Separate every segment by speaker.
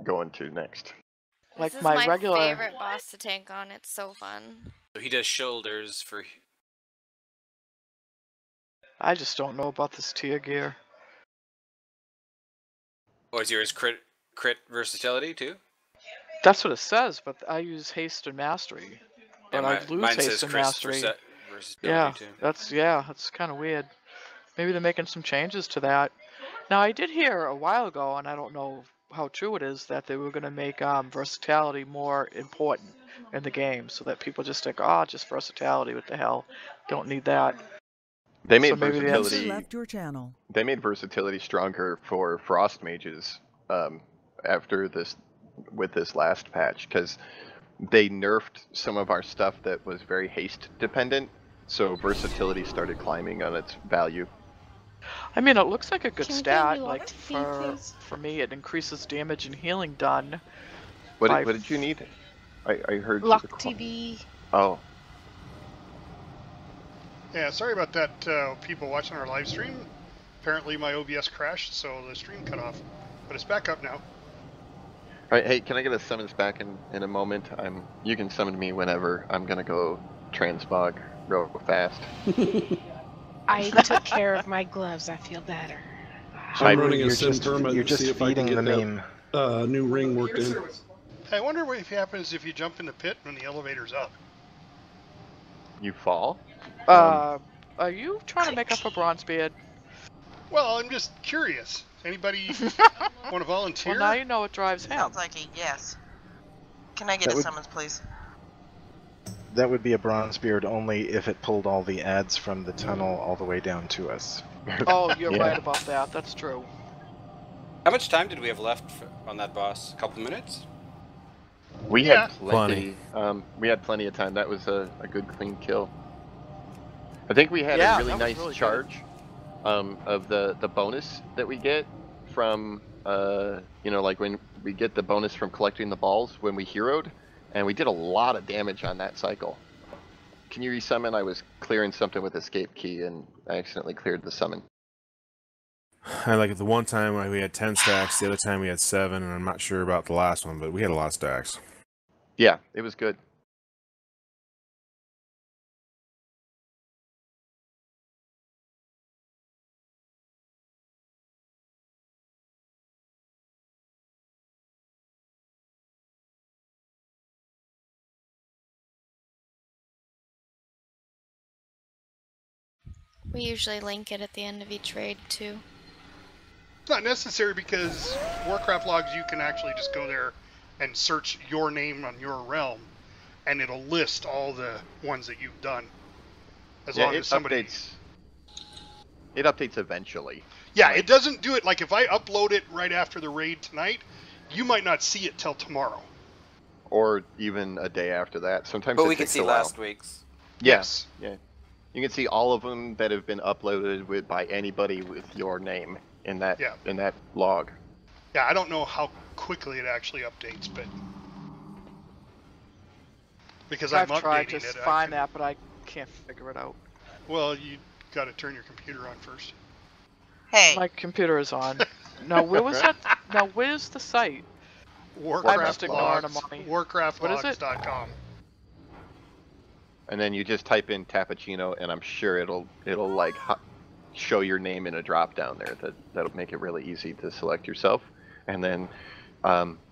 Speaker 1: going to next.
Speaker 2: Like
Speaker 3: This is
Speaker 2: my
Speaker 3: my
Speaker 2: regular
Speaker 3: favorite boss to tank on. It's so fun.
Speaker 4: So he does shoulders for.
Speaker 2: I just don't know about this tier gear.
Speaker 4: Or is yours crit versatility too?
Speaker 2: That's what it says, but I use haste and mastery. But I lose
Speaker 4: mine
Speaker 2: haste
Speaker 4: says
Speaker 2: and
Speaker 4: crit
Speaker 2: mastery.
Speaker 4: versatility too.
Speaker 2: That's kind of weird. Maybe they're making some changes to that. Now I did hear a while ago, and I don't know how true it is, that they were going to make versatility more important in the game, so that people just think, oh, just versatility, what the hell, don't need that.
Speaker 1: They made
Speaker 2: So maybe they have-
Speaker 1: versatility.
Speaker 5: left your channel.
Speaker 1: They made versatility stronger for frost mages after this, with this last patch, because they nerfed some of our stuff that was very haste dependent, so versatility started climbing on its value.
Speaker 2: I mean, it looks like a good
Speaker 6: Can we
Speaker 2: stat.
Speaker 6: get a
Speaker 2: Like
Speaker 6: lock TV,
Speaker 2: for me, it increases damage and healing done.
Speaker 1: What did you need? I heard
Speaker 6: Lock
Speaker 1: you call.
Speaker 6: TV.
Speaker 1: Oh.
Speaker 7: Yeah, sorry about that, people watching our live stream. Apparently my OBS crashed, so the stream cut off. But it's back up now.
Speaker 1: Alright, hey, can I get a summons back in a moment? You can summon me whenever. I'm gonna go transmog real fast.
Speaker 6: I took care of my gloves. I feel better.
Speaker 8: I'm running a sim
Speaker 9: you're
Speaker 8: permit to
Speaker 9: just
Speaker 8: see if I can
Speaker 9: feeding
Speaker 8: get
Speaker 9: the
Speaker 8: that
Speaker 9: meme.
Speaker 8: new ring worked in.
Speaker 7: I wonder what happens if you jump in the pit when the elevator's up.
Speaker 1: You fall?
Speaker 2: Are you trying to make up a bronze beard?
Speaker 7: Well, I'm just curious. Anybody want to volunteer?
Speaker 2: Well, now you know what drives him.
Speaker 10: Sounds like a yes. Can I get a summons, please?
Speaker 9: That would be a bronze beard only if it pulled all the ads from the tunnel all the way down to us.
Speaker 2: Oh, you're
Speaker 1: Yeah.
Speaker 2: right about that. That's true.
Speaker 4: How much time did we have left on that boss? A couple minutes?
Speaker 1: We
Speaker 7: Yeah.
Speaker 1: had plenty. We had plenty of time. That was a good clean kill. I think we had
Speaker 2: Yeah,
Speaker 1: a really
Speaker 2: that was
Speaker 1: nice
Speaker 2: really good.
Speaker 1: charge of the bonus that we get from like when we get the bonus from collecting the balls when we heroed, and we did a lot of damage on that cycle. Can you resummon? I was clearing something with escape key and I accidentally cleared the summon.
Speaker 11: I like the one time we had 10 stacks, the other time we had 7, and I'm not sure about the last one, but we had a lot of stacks.
Speaker 1: Yeah, it was good.
Speaker 3: We usually link it at the end of each raid too.
Speaker 7: It's not necessary because Warcraft logs, you can actually just go there and search your name on your realm, and it'll list all the ones that you've done. As long as somebody...
Speaker 1: It updates eventually.
Speaker 7: Yeah, it doesn't do it, like if I upload it right after the raid tonight, you might not see it till tomorrow.
Speaker 1: Or even a day after that. Sometimes
Speaker 4: But
Speaker 1: it
Speaker 4: we can
Speaker 1: takes
Speaker 4: see
Speaker 1: a while.
Speaker 4: last week's.
Speaker 1: Yes. Yeah. You can see all of them that have been uploaded by anybody with your name in that log.
Speaker 7: Yeah, I don't know how quickly it actually updates, but because I'm
Speaker 2: I've tried
Speaker 7: updating
Speaker 2: to
Speaker 7: it.
Speaker 2: find that, but I can't figure it out.
Speaker 7: Well, you got to turn your computer on first.
Speaker 10: Hey.
Speaker 2: My computer is on. Now, where was that? Now, where's the site? I'm just ignoring them on me.
Speaker 7: Warcraftlogs.com.
Speaker 1: And then you just type in Tappuccino, and I'm sure it'll like show your name in a drop down there. That'll make it really easy to select yourself, and then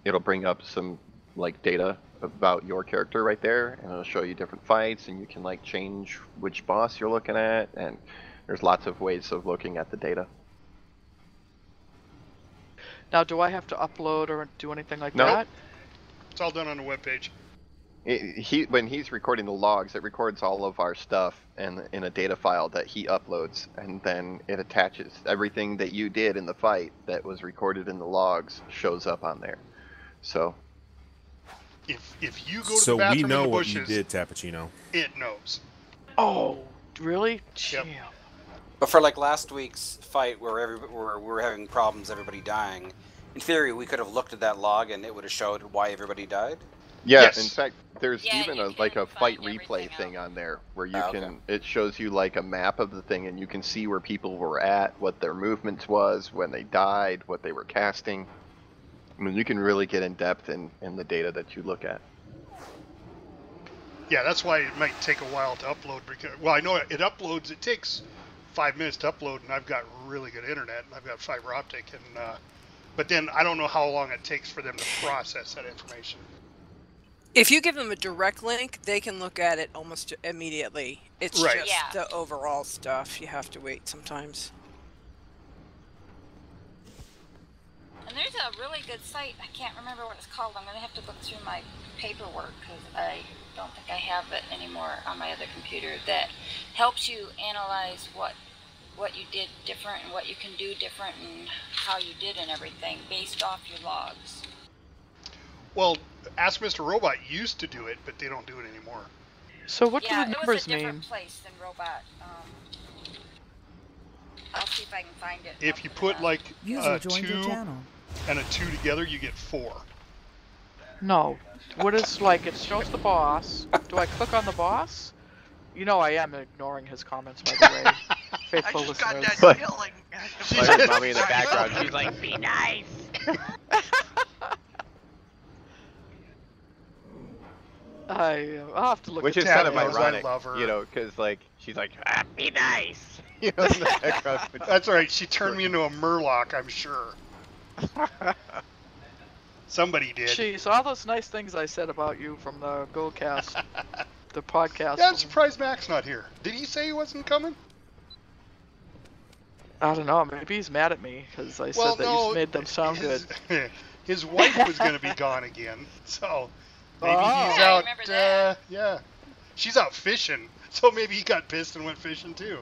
Speaker 1: it'll bring up some like data about your character right there, and it'll show you different fights, and you can like change which boss you're looking at, and there's lots of ways of looking at the data.
Speaker 2: Now, do I have to upload or do anything like
Speaker 1: No.
Speaker 2: that?
Speaker 7: It's all done on the webpage.
Speaker 1: When he's recording the logs, it records all of our stuff in a data file that he uploads, and then it attaches everything that you did in the fight that was recorded in the logs shows up on there. So
Speaker 7: if you go to the bathroom
Speaker 11: we know
Speaker 7: in the
Speaker 11: what
Speaker 7: bushes,
Speaker 11: you did, Tappuccino.
Speaker 7: it knows.
Speaker 2: Oh, really?
Speaker 7: Yep.
Speaker 2: Damn.
Speaker 4: But for like last week's fight where we were having problems, everybody dying, in theory we could have looked at that log and it would have showed why everybody died.
Speaker 1: yeah,
Speaker 7: Yes.
Speaker 1: in fact, there's even a fight replay thing on there where you it shows you like a map of the thing, and you can see where people were at, what their movements was when they died, what they were casting. I mean, you can really get in depth in the data that you look at.
Speaker 7: Yeah, that's why it might take a while to upload. Because, well, I know it uploads. It takes 5 minutes to upload, and I've got really good internet, and I've got fiber optic, and but then I don't know how long it takes for them to process that information.
Speaker 5: If you give them a direct link, they can look at it almost immediately. It's
Speaker 7: Right.
Speaker 5: just the overall stuff. You have to wait sometimes.
Speaker 12: And there's a really good site. I can't remember what it's called. I'm going to have to look through my paperwork because I don't think I have it anymore on my other computer, that helps you analyze what you did different and what you can do different and how you did and everything based off your logs.
Speaker 7: Well, Ask Mr. Robot used to do it, but they don't do it anymore.
Speaker 2: So what do the
Speaker 12: it was
Speaker 2: numbers
Speaker 12: a different
Speaker 2: mean?
Speaker 12: place than Robot. I'll see if I can find it.
Speaker 7: If you put like a 2 and a 2 together, you get 4.
Speaker 2: No. What is, like, it shows the boss. Do I click on the boss? You know I am ignoring his comments, by the way. Faithful listeners.
Speaker 1: She's like mommy in the background.
Speaker 6: She's like, be nice.
Speaker 2: I'll have to look
Speaker 1: Which
Speaker 2: at
Speaker 1: is kind of
Speaker 7: Tabs,
Speaker 1: ironic,
Speaker 7: I love her.
Speaker 1: you know, because like she's like,
Speaker 6: Be nice.
Speaker 1: you know, in the background.
Speaker 7: That's all right. She turned me into a Murloc, I'm sure. Somebody did.
Speaker 2: Jeez, all those nice things I said about you from the GoCast, the podcast.
Speaker 7: Yeah, I'm surprised Mac's not here. Did he say he wasn't coming?
Speaker 2: I don't know, maybe he's mad at me because I said that you made them sound good.
Speaker 7: His wife was going to be gone again, so maybe he's
Speaker 12: Yeah, I
Speaker 7: out.
Speaker 12: remember that.
Speaker 7: Yeah, she's out fishing, so maybe he got pissed and went fishing too.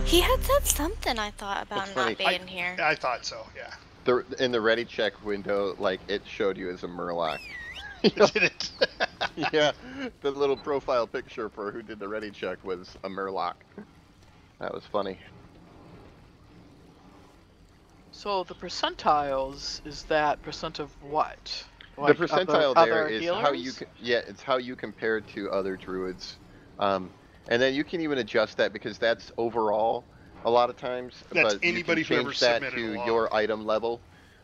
Speaker 3: He had said something, I thought, about
Speaker 1: That's funny.
Speaker 3: not being here.
Speaker 7: I thought so. Yeah.
Speaker 1: In the ready check window, like it showed you as a Murloc.
Speaker 7: Did it?
Speaker 1: Yeah, the little profile picture for who did the ready check was a Murloc. That was funny.
Speaker 2: So the percentiles, is that percent of what?
Speaker 1: The
Speaker 2: Like
Speaker 1: percentile
Speaker 2: other
Speaker 1: there is how you
Speaker 2: healers?
Speaker 1: it's how you compare to other druids, and then you can even adjust that because that's overall a lot of times.
Speaker 7: That's
Speaker 1: but you
Speaker 7: anybody
Speaker 1: can
Speaker 7: who ever
Speaker 1: change that
Speaker 7: submitted
Speaker 1: to
Speaker 7: a log.
Speaker 1: your item level.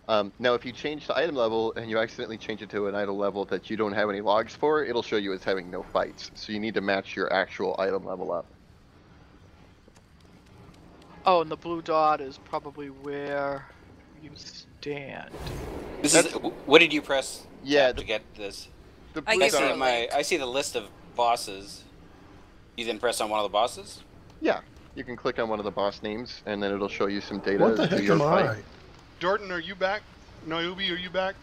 Speaker 1: Now, if you change the item level and you accidentally change it to an item level that you don't have any logs for, it'll show you as having no fights. So you need to match your actual item level up.
Speaker 2: Oh, and the blue dot is probably where you stand.
Speaker 4: This is, what did you press?
Speaker 1: Yeah,
Speaker 4: to get this.
Speaker 1: The
Speaker 5: I
Speaker 1: blue
Speaker 4: I
Speaker 5: guess
Speaker 4: see
Speaker 1: dot-
Speaker 4: I see the list of bosses. You then press on one of the bosses.
Speaker 1: Yeah, you can click on one of the boss names, and then it'll show you some data
Speaker 8: What the
Speaker 1: to
Speaker 8: heck
Speaker 1: your
Speaker 8: am
Speaker 1: fight.
Speaker 8: I?
Speaker 7: Jordan, are you back? Noyobi, are you back?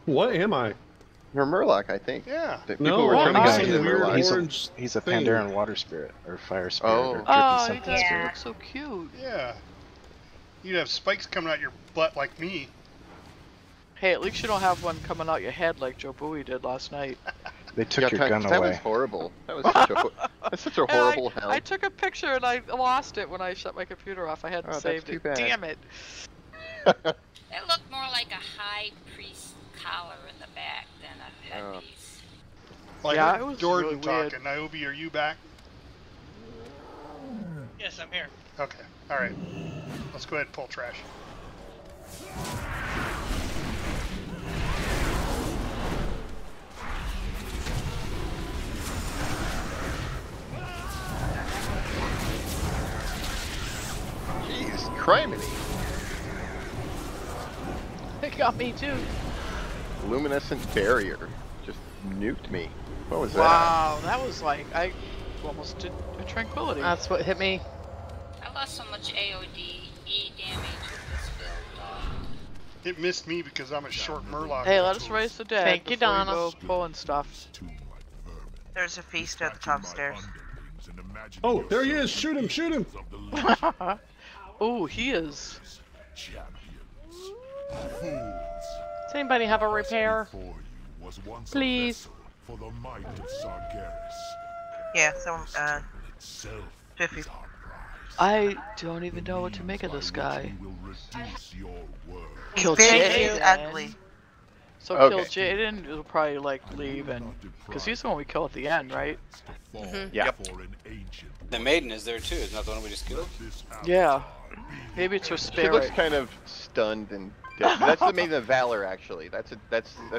Speaker 8: What am I?
Speaker 1: You're Murloc, I think.
Speaker 7: Yeah.
Speaker 1: The people
Speaker 8: No,
Speaker 1: were
Speaker 8: I'm
Speaker 1: trying to
Speaker 8: some
Speaker 1: get you to
Speaker 8: weird
Speaker 1: Murloc.
Speaker 8: orange
Speaker 9: He's a
Speaker 8: thing.
Speaker 9: Pandaren water spirit, or fire spirit,
Speaker 1: Oh.
Speaker 9: or dripping
Speaker 2: Oh, he
Speaker 9: something
Speaker 2: does
Speaker 9: spirit.
Speaker 2: look so cute.
Speaker 7: Yeah. You'd have spikes coming out your butt like me.
Speaker 2: Hey, at least you don't have one coming out your head like Joe Bowie did last night.
Speaker 9: They took your gun
Speaker 1: that was
Speaker 9: away.
Speaker 1: horrible. That was such a that's such a
Speaker 2: And
Speaker 1: horrible hell.
Speaker 2: I took a picture and I lost it when I shut my computer off. I hadn't
Speaker 1: Oh, that's
Speaker 2: saved
Speaker 1: too
Speaker 2: it.
Speaker 1: bad.
Speaker 2: Damn it.
Speaker 12: It looked more like a high priest collar in the back than a headpiece.
Speaker 7: Well,
Speaker 2: Yeah,
Speaker 7: I heard
Speaker 2: it was
Speaker 7: Jordan
Speaker 2: really weird.
Speaker 7: talking. Niobe, are you back?
Speaker 13: Yes, I'm here.
Speaker 7: Okay. All right. Let's go ahead and pull trash.
Speaker 1: Jeez, criminy.
Speaker 6: It got me too.
Speaker 1: Luminescent barrier just nuked me. What was
Speaker 2: Wow, that was like, I almost did a tranquility.
Speaker 6: That's what hit me.
Speaker 12: I lost so much AOD E damage with this build.
Speaker 7: It missed me because I'm a short Murloc.
Speaker 2: Hey, let us raise the dead
Speaker 6: Thank you,
Speaker 2: before
Speaker 6: Donna.
Speaker 2: go pulling stuff.
Speaker 10: There's a feast at the top of the stairs.
Speaker 8: Oh, there he is! Shoot him! Shoot him!
Speaker 2: Oh, he is.
Speaker 6: Does anybody have a repair? Please.
Speaker 10: Yeah, someone, 50.
Speaker 2: I don't even know what to make of this guy. Kill
Speaker 10: He's big,
Speaker 2: Jaden.
Speaker 10: he's ugly.
Speaker 2: So
Speaker 1: Okay.
Speaker 2: kill Jaden, will probably like leave and because he's the one we kill at the end, right?
Speaker 4: Mm-hmm.
Speaker 1: Yeah.
Speaker 4: The maiden is there too. Isn't that the one we just killed?
Speaker 2: Yeah. Maybe it's her
Speaker 1: She looks
Speaker 2: spirit.
Speaker 1: kind of stunned and that's the Maiden of Valor, actually. That's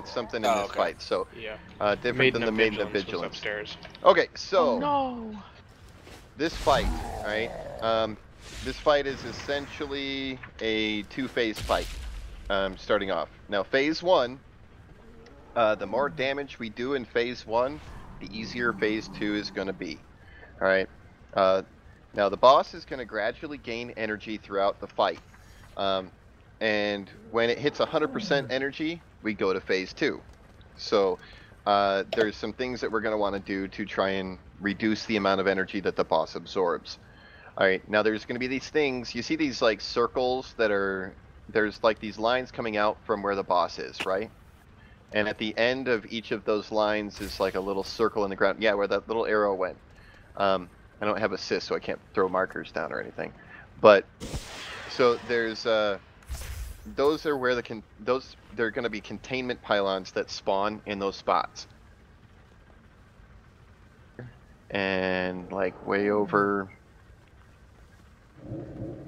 Speaker 1: something in this fight. So
Speaker 13: Yeah.
Speaker 1: different than the Maiden of
Speaker 13: was
Speaker 1: Vigilance.
Speaker 13: upstairs.
Speaker 1: Okay, so
Speaker 2: Oh no.
Speaker 1: this fight, right? This fight is essentially a two-phase fight. Starting off now, phase 1. The more damage we do in phase 1, the easier phase 2 is going to be. All right. Now the boss is going to gradually gain energy throughout the fight. And when it hits 100% energy, we go to phase 2. So there's some things that we're going to want to do to try and reduce the amount of energy that the boss absorbs. All right, now there's going to be these things. You see these like circles that are, there's like these lines coming out from where the boss is, right? And at the end of each of those lines is like a little circle in the ground. Yeah, where that little arrow went. I don't have assist, so I can't throw markers down or anything. But so there's those are where they're going to be containment pylons that spawn in those spots. And like way over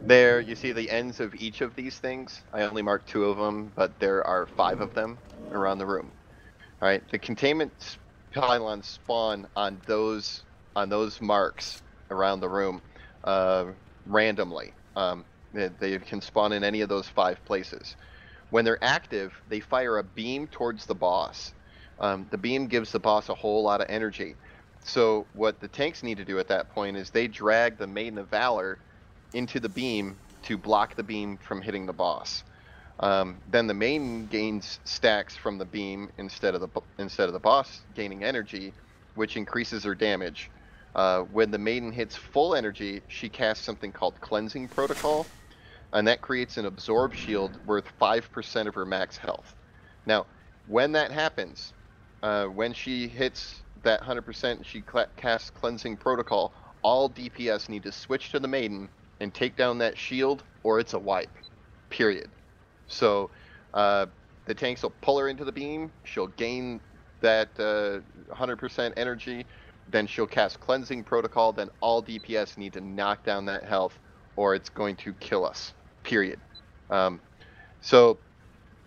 Speaker 1: there, you see the ends of each of these things. I only marked 2 of them, but there are 5 of them around the room. All right, the containment pylons spawn on those marks around the room randomly. They can spawn in any of those 5 places. When they're active, they fire a beam towards the boss. The beam gives the boss a whole lot of energy. So what the tanks need to do at that point is they drag the Maiden of Valor into the beam to block the beam from hitting the boss. Then the Maiden gains stacks from the beam instead of the boss gaining energy, which increases her damage. When the Maiden hits full energy, she casts something called Cleansing Protocol, and that creates an absorb shield worth 5% of her max health. Now, when that happens, when she hits that 100%, she casts Cleansing Protocol, all DPS need to switch to the Maiden and take down that shield, or it's a wipe. Period. So the tanks will pull her into the beam, she'll gain that 100% energy, then she'll cast Cleansing Protocol, then all DPS need to knock down that health, or it's going to kill us. Period. So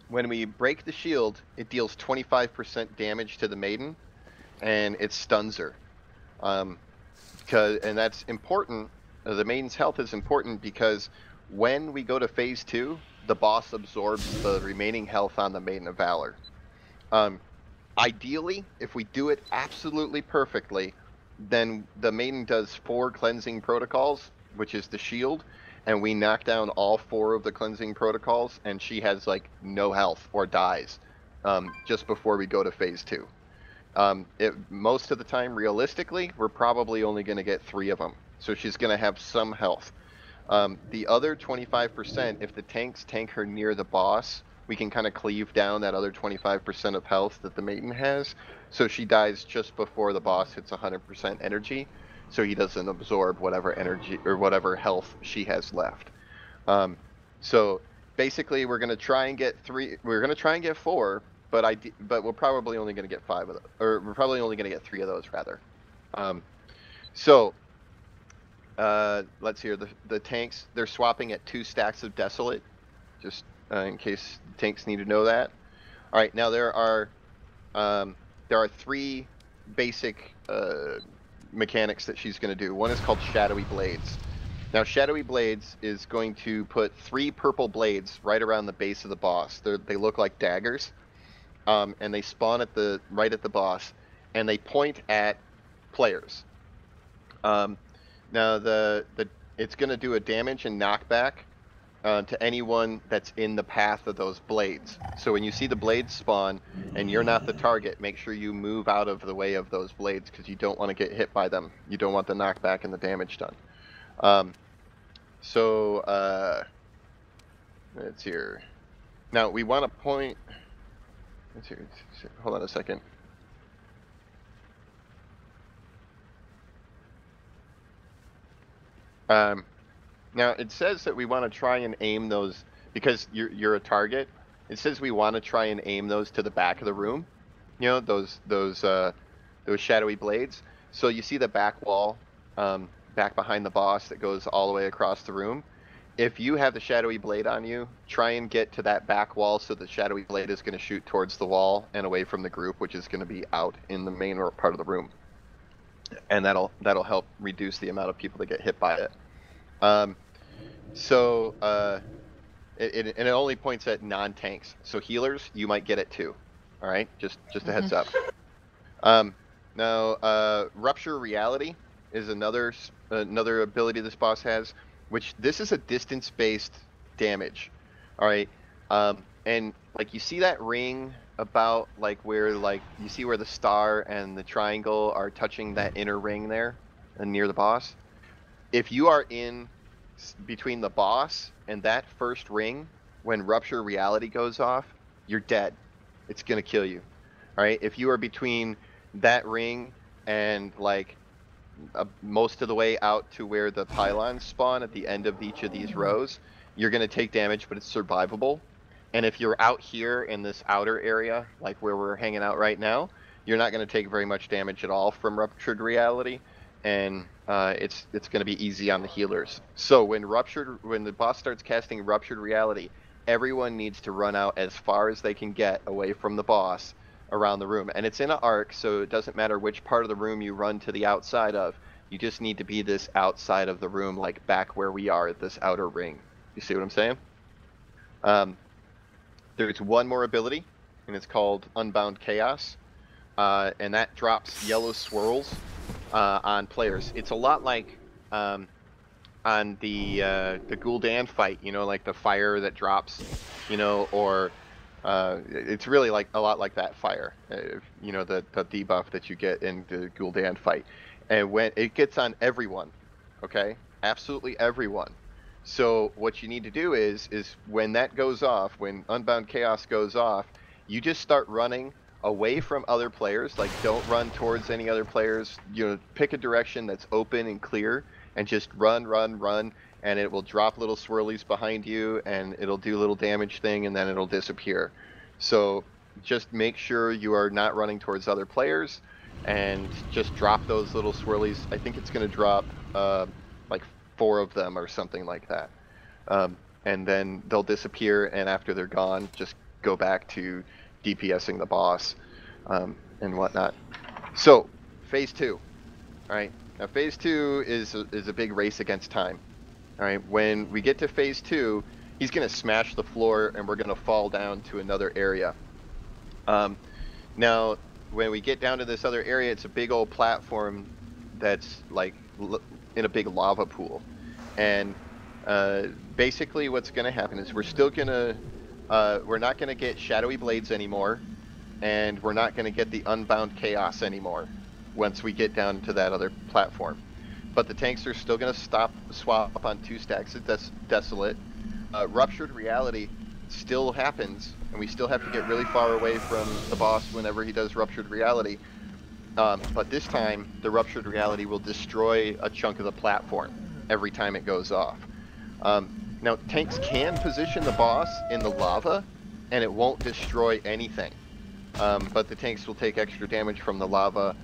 Speaker 1: when we break the shield, it deals 25% damage to the Maiden, and it stuns her. And that's important. The Maiden's health is important because when we go to phase 2, the boss absorbs the remaining health on the Maiden of Valor. Ideally, if we do it absolutely perfectly, then the Maiden does 4 Cleansing Protocols, which is the shield, and we knock down all 4 of the Cleansing Protocols, and she has like no health or dies just before we go to phase 2. Most of the time, realistically, we're probably only going to get 3 of them. So she's going to have some health. The other 25%, if the tanks tank her near the boss, we can kind of cleave down that other 25% of health that the Maiden has. So she dies just before the boss hits 100% energy. So he doesn't absorb whatever energy or whatever health she has left. So basically, we're going to try and get 3. We're going to try and get 4. But we're probably only going to get 5 of those, or we're probably only going to get 3 of those rather. Let's hear the tanks. They're swapping at 2 stacks of Desolate, just in case tanks need to know that. All right, now there are 3 basic mechanics that she's going to do. One is called Shadowy Blades. Now, Shadowy Blades is going to put 3 purple blades right around the base of the boss. They look like daggers. And they spawn right at the boss, and they point at players. Now it's going to do a damage and knockback to anyone that's in the path of those blades. So when you see the blades spawn and you're not the target, make sure you move out of the way of those blades because you don't want to get hit by them. You don't want the knockback and the damage done. Let's hear. Now we want to point. Hold on a second. Now it says that we want to try and aim those because you're a target. It says we want to try and aim those to the back of the room. You know, those shadowy blades. So you see the back wall, back behind the boss that goes all the way across the room. if you have the shadowy blade on you, try and get to that back wall so the shadowy blade is going to shoot towards the wall and away from the group, which is going to be out in the main part of the room, and that'll help reduce the amount of people that get hit by it. It only points at non-tanks. So healers, you might get it too. All right, just a heads up. Now, Rupture Reality is another ability this boss has, which this is a distance-based damage. All right, and like you see that ring about like where like you see where the star and the triangle are touching that inner ring there, and near the boss. If you are in between the boss and that first ring, when Rupture Reality goes off, you're dead. It's gonna kill you. All right, if you are between that ring and like most of the way out to where the pylons spawn at the end of each of these rows, you're going to take damage, but it's survivable. And if you're out here in this outer area, like where we're hanging out right now, you're not going to take very much damage at all from Ruptured Reality, and it's going to be easy on the healers. So when the boss starts casting Ruptured Reality, everyone needs to run out as far as they can get away from the boss around the room. And it's in an arc, so it doesn't matter which part of the room you run to the outside of. You just need to be this outside of the room, like back where we are at this outer ring. You see what I'm saying? There's one more ability, and it's called Unbound Chaos, and that drops yellow swirls on players. It's a lot like on the Gul'dan fight, you know, like the fire that drops, you know, or it's really like a lot like that fire, you know, the debuff that you get in the Gul'dan fight. And when it gets on everyone, okay, absolutely everyone. So what you need to do is when that goes off, when Unbound Chaos goes off, you just start running away from other players. Like, don't run towards any other players. You know, pick a direction that's open and clear, and just run, and it will drop little swirlies behind you, and it'll do a little damage thing, and then it'll disappear. So just make sure you are not running towards other players, and just drop those little swirlies. I think it's going to drop like 4 of them or something like that. And then they'll disappear, and after they're gone, just go back to DPSing the boss and whatnot. So, Phase 2. Alright, now Phase 2 is a big race against time. Alright, when we get to Phase 2, he's going to smash the floor, and we're going to fall down to another area. Now, when we get down to this other area, it's a big old platform that's like in a big lava pool. And basically what's going to happen is we're not going to get shadowy blades anymore, and we're not going to get the Unbound Chaos anymore once we get down to that other platform. But the tanks are still going to swap on 2 stacks of Desolate. Ruptured Reality still happens, and we still have to get really far away from the boss whenever he does Ruptured Reality. But this time, the Ruptured Reality will destroy a chunk of the platform every time it goes off. Now, tanks can position the boss in the lava, and it won't destroy anything. But the tanks will take extra damage from the lava.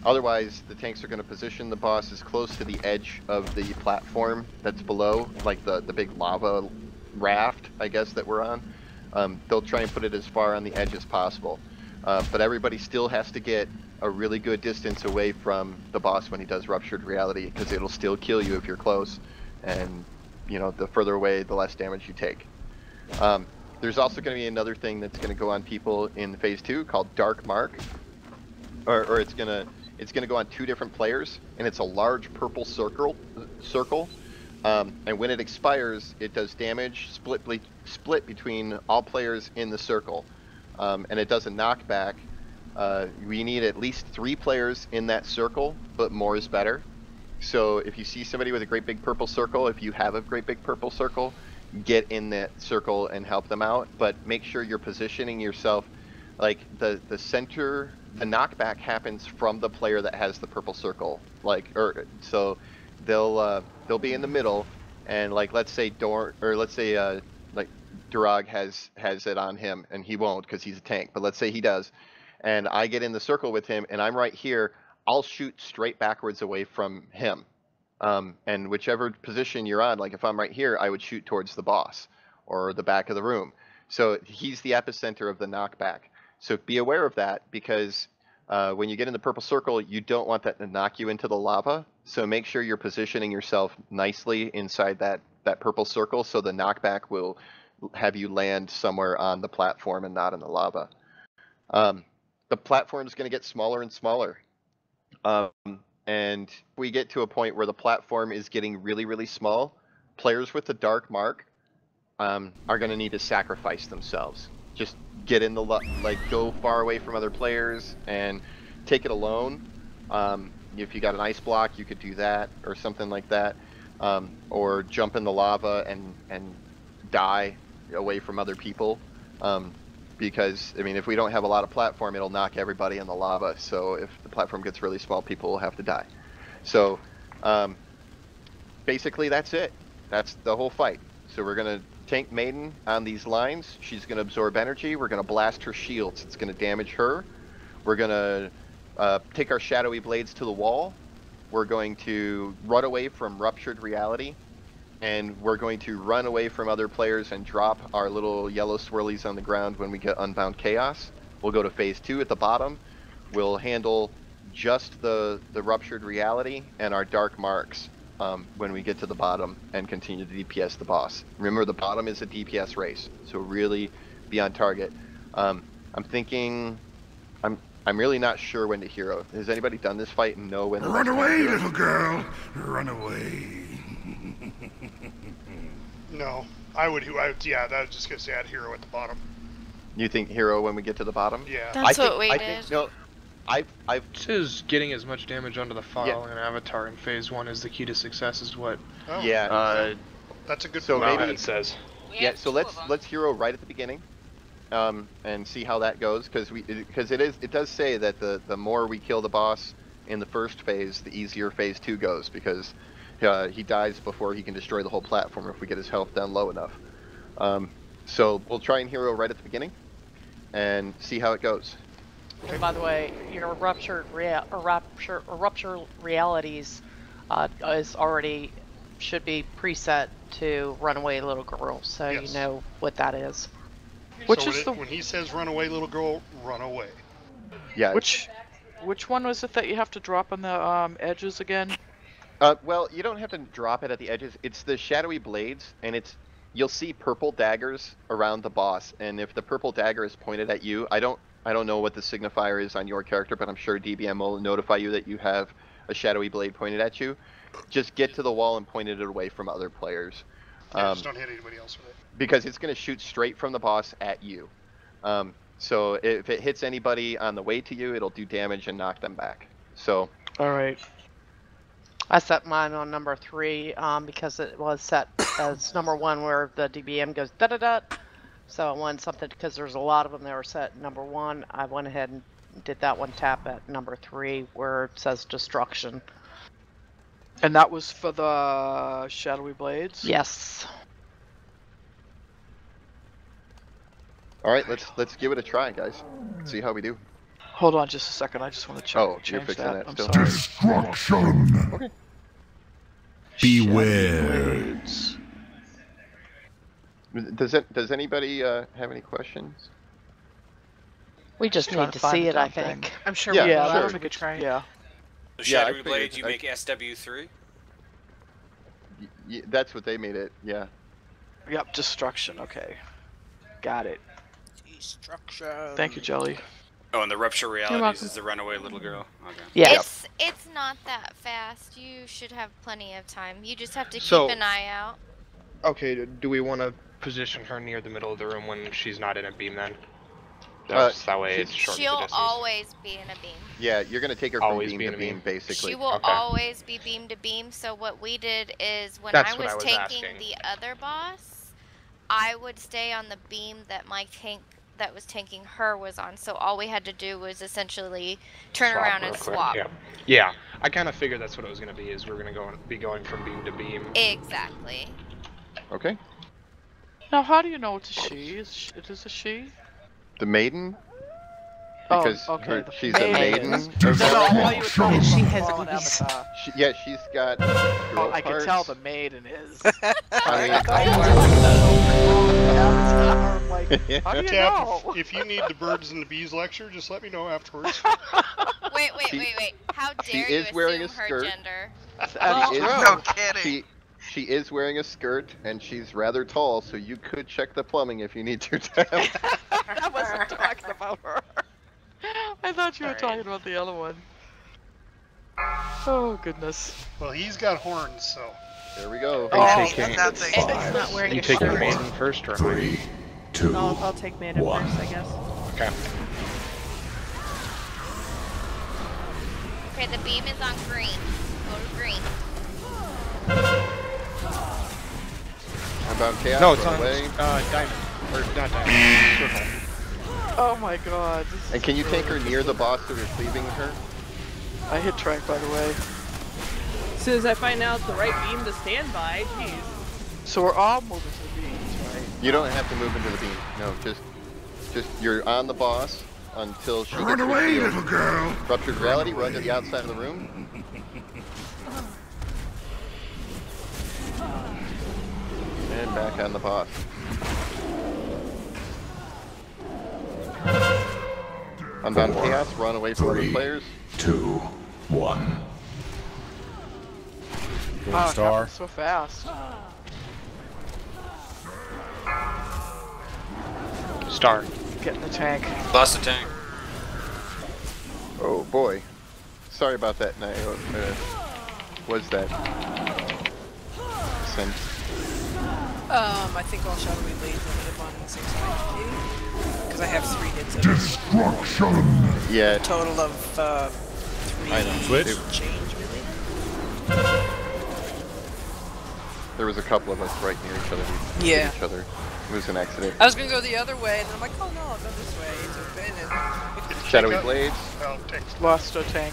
Speaker 1: Otherwise, the tanks are going to position the boss as close to the edge of the platform that's below, like the big lava raft, I guess, that we're on. They'll try and put it as far on the edge as possible. But everybody still has to get a really good distance away from the boss when he does Ruptured Reality, because it'll still kill you if you're close. And, you know, the further away, the less damage you take. There's also going to be another thing that's going to go on people in Phase 2 called Dark Mark. Or it's gonna go on 2 different players, and it's a large purple circle. And when it expires, it does damage split between all players in the circle. And it does a knockback. We need at least 3 players in that circle, but more is better. So if you see somebody with a great big purple circle, if you have a great big purple circle, get in that circle and help them out. But make sure you're positioning yourself, like the center. The knockback happens from the player that has the purple circle. So they'll be in the middle, and like let's say like Durag has it on him, and he won't because he's a tank. But let's say he does, and I get in the circle with him, and I'm right here. I'll shoot straight backwards away from him, And whichever position you're on, like if I'm right here, I would shoot towards the boss or the back of the room. So he's the epicenter of the knockback. So be aware of that, because when you get in the purple circle, you don't want that to knock you into the lava. So make sure you're positioning yourself nicely inside that purple circle, so the knockback will have you land somewhere on the platform and not in the lava. The platform is going to get smaller and smaller. And we get to a point where the platform is getting really, really small. Players with the dark mark are going to need to sacrifice themselves. Just get in the go far away from other players and take it alone. If you got an ice block, you could do that or something like that, or jump in the lava and die away from other people. Because, I mean, if we don't have a lot of platform, it'll knock everybody in the lava. So if the platform gets really small, people will have to die. So basically that's it. That's the whole fight. So we're going to tank Maiden on these lines. She's going to absorb energy. We're going to blast her shields. It's going to damage her. We're going to take our shadowy blades to the wall. We're going to run away from ruptured reality. And we're going to run away from other players and drop our little yellow swirlies on the ground when we get Unbound Chaos. We'll go to phase 2 at the bottom. We'll handle just the ruptured reality and our dark marks when we get to the bottom, and continue to DPS the boss. Remember, the bottom is a DPS race, so really be on target. I'm thinking, I'm really not sure when to hero. Has anybody done this fight and know when?
Speaker 8: Run away, little girl! Run away!
Speaker 7: No, I would. Yeah, I was just gonna say I'd hero at the bottom.
Speaker 1: You think hero when we get to the bottom?
Speaker 7: Yeah.
Speaker 3: That's what we did.
Speaker 1: No, I've.
Speaker 13: It says getting as much damage onto the file and avatar in phase 1 is the key to success. Is what?
Speaker 7: Oh.
Speaker 1: Yeah.
Speaker 7: That's a good.
Speaker 1: So
Speaker 7: point.
Speaker 1: maybe
Speaker 13: it says.
Speaker 1: Yeah. So let's hero right at the beginning, and see how that goes, because it does say that the more we kill the boss in the first phase, the easier phase 2 goes, because he dies before he can destroy the whole platform if we get his health down low enough. So we'll try and hero right at the beginning and see how it goes.
Speaker 6: And by the way, your rupture realities is already should be preset to Runaway Little Girl, so
Speaker 7: Yes.
Speaker 6: you know what that is.
Speaker 2: Which
Speaker 7: So
Speaker 2: is
Speaker 7: when he says "run away, little girl," run away.
Speaker 1: Yeah.
Speaker 2: Which one was it that you have to drop on the edges again?
Speaker 1: Well, you don't have to drop it at the edges. It's the shadowy blades, and you'll see purple daggers around the boss, and if the purple dagger is pointed at you, I don't know what the signifier is on your character, but I'm sure DBM will notify you that you have a shadowy blade pointed at you. Just get to the wall and point it away from other players.
Speaker 7: Yeah, just don't hit anybody else with it.
Speaker 1: Because it's going to shoot straight from the boss at you. So if it hits anybody on the way to you, it'll do damage and knock them back. So.
Speaker 2: All right.
Speaker 6: I set mine on number 3 because it was set as number 1 where the DBM goes da da da. So I wanted something, because there's a lot of them that were set number 1. I went ahead and did that one tap at number 3 where it says destruction.
Speaker 2: And that was for the shadowy blades?
Speaker 6: Yes.
Speaker 1: All right, let's give it a try, guys. See how we do.
Speaker 2: Hold on just a second. I just want to check.
Speaker 1: Oh, you're
Speaker 2: change
Speaker 1: fixing that
Speaker 2: I'm
Speaker 1: still.
Speaker 2: sorry.
Speaker 8: Destruction!
Speaker 1: Okay.
Speaker 8: Beware!
Speaker 1: Does anybody have any questions?
Speaker 6: We just
Speaker 2: Trying
Speaker 6: need to
Speaker 2: find
Speaker 6: see
Speaker 2: the
Speaker 6: it, I
Speaker 2: damn thing.
Speaker 6: think.
Speaker 10: I'm sure
Speaker 1: Yeah,
Speaker 10: we
Speaker 2: Yeah,
Speaker 10: will.
Speaker 1: sure.
Speaker 10: Let's give it a try.
Speaker 2: Yeah.
Speaker 4: The
Speaker 1: Yeah, I
Speaker 4: shadowy
Speaker 1: figured-
Speaker 4: blade, you make SW3?
Speaker 1: That's what they made it. Yeah.
Speaker 2: Yep, destruction. Okay. Got it.
Speaker 5: Destruction.
Speaker 2: Thank you, Jelly.
Speaker 4: Oh, and the rupture realities
Speaker 6: welcome.
Speaker 4: is the runaway little girl. Okay.
Speaker 6: Yeah.
Speaker 3: It's not that fast. You should have plenty of time. You just have to
Speaker 13: So-
Speaker 3: keep an eye out.
Speaker 13: Okay, do we want to position her near the middle of the room when she's not in a beam then? That way it's short the
Speaker 3: She'll
Speaker 13: distance.
Speaker 3: always be in a beam.
Speaker 1: Yeah, you're gonna take her from
Speaker 13: Always
Speaker 1: beam
Speaker 13: be
Speaker 1: to
Speaker 13: in a
Speaker 1: beam,
Speaker 13: beam?
Speaker 1: basically.
Speaker 3: She will
Speaker 13: Okay.
Speaker 3: always be beam to beam. So what we did is when
Speaker 13: That's
Speaker 3: I
Speaker 13: what
Speaker 3: was
Speaker 13: I was
Speaker 3: tanking
Speaker 13: asking.
Speaker 3: the other boss, I would stay on the beam that my tank that was tanking her was on. So all we had to do was essentially turn
Speaker 13: Swap
Speaker 3: around
Speaker 13: real
Speaker 3: and
Speaker 13: quick,
Speaker 3: swap.
Speaker 13: Yeah, I kind of figured that's what it was going to be, is we're going to be going from beam to beam.
Speaker 3: Exactly.
Speaker 1: Okay.
Speaker 2: Now, how do you know it's a she? It is a she?
Speaker 1: The maiden. Because
Speaker 2: oh, okay.
Speaker 1: she's a maiden.
Speaker 2: No, I thought you were talking
Speaker 6: She
Speaker 2: about
Speaker 6: has
Speaker 2: Fallen
Speaker 6: boobies.
Speaker 2: Avatar.
Speaker 1: Yeah, she's got.
Speaker 2: Oh,
Speaker 1: girl
Speaker 2: I can
Speaker 1: parts.
Speaker 2: tell the maiden is.
Speaker 1: I mean,
Speaker 2: I'm like, how do you
Speaker 7: Cap,
Speaker 2: know?
Speaker 7: if you need the birds and the bees lecture, just let me know afterwards.
Speaker 3: Wait. How
Speaker 1: She
Speaker 3: dare you
Speaker 1: is wearing a
Speaker 3: assume her
Speaker 1: skirt.
Speaker 3: gender?
Speaker 2: That's
Speaker 1: She is-
Speaker 2: true.
Speaker 10: No kidding.
Speaker 1: She is wearing a skirt, and she's rather tall, so you could check the plumbing if you need to.
Speaker 2: I wasn't talking about her. I thought you were talking about the other one. Oh, goodness.
Speaker 7: Well, he's got horns, so.
Speaker 1: There we go.
Speaker 2: Oh,
Speaker 10: He's nothing.
Speaker 6: He's not wearing
Speaker 13: You
Speaker 6: a
Speaker 13: take your
Speaker 6: shirt.
Speaker 13: maiden first, or am I?
Speaker 8: 3, 2,
Speaker 14: I'll take maiden
Speaker 8: 1.
Speaker 14: first, I guess.
Speaker 13: Okay.
Speaker 3: Okay, the beam is on green. Go to green.
Speaker 1: I'm about chaos.
Speaker 13: No, it's
Speaker 1: run
Speaker 13: on
Speaker 1: away.
Speaker 13: diamond. Or not diamond. Circle.
Speaker 2: Oh my god. This is
Speaker 1: And can you take her
Speaker 2: really
Speaker 1: near the boss that are cleaving her?
Speaker 2: I hit track, by the way.
Speaker 14: As soon as I find out the right beam to stand by, jeez.
Speaker 2: So we're all moving to the beams, right?
Speaker 1: You don't have to move into the beam. No, just you're on the boss until she
Speaker 8: Run
Speaker 1: gets her
Speaker 8: away,
Speaker 1: shield.
Speaker 8: little girl.
Speaker 1: Ruptured reality, run to the outside of the room. And back on the boss. Unbound chaos, run away from other
Speaker 8: 3,
Speaker 1: players.
Speaker 8: 2, 1.
Speaker 2: Wow, it
Speaker 11: Star.
Speaker 2: happened so fast.
Speaker 13: Star.
Speaker 2: Get in the tank.
Speaker 4: Lost the tank.
Speaker 1: Oh boy. Sorry about that, Nio. Was that sense?
Speaker 5: I think all Shadowy Blades ended up on the same side, maybe? Because I have 3 hits at
Speaker 8: Destruction.
Speaker 1: Yeah.
Speaker 5: a total of 3
Speaker 1: I know.
Speaker 11: Switch?
Speaker 5: change, really.
Speaker 1: There was a couple of us right near each other. We
Speaker 5: Yeah.
Speaker 1: hit each other. It was an accident.
Speaker 5: I was gonna go the other way, and then I'm like, oh no, I'll go this way. It's open, and
Speaker 1: Shadowy Blades.
Speaker 7: Oh, take
Speaker 2: Lost a tank.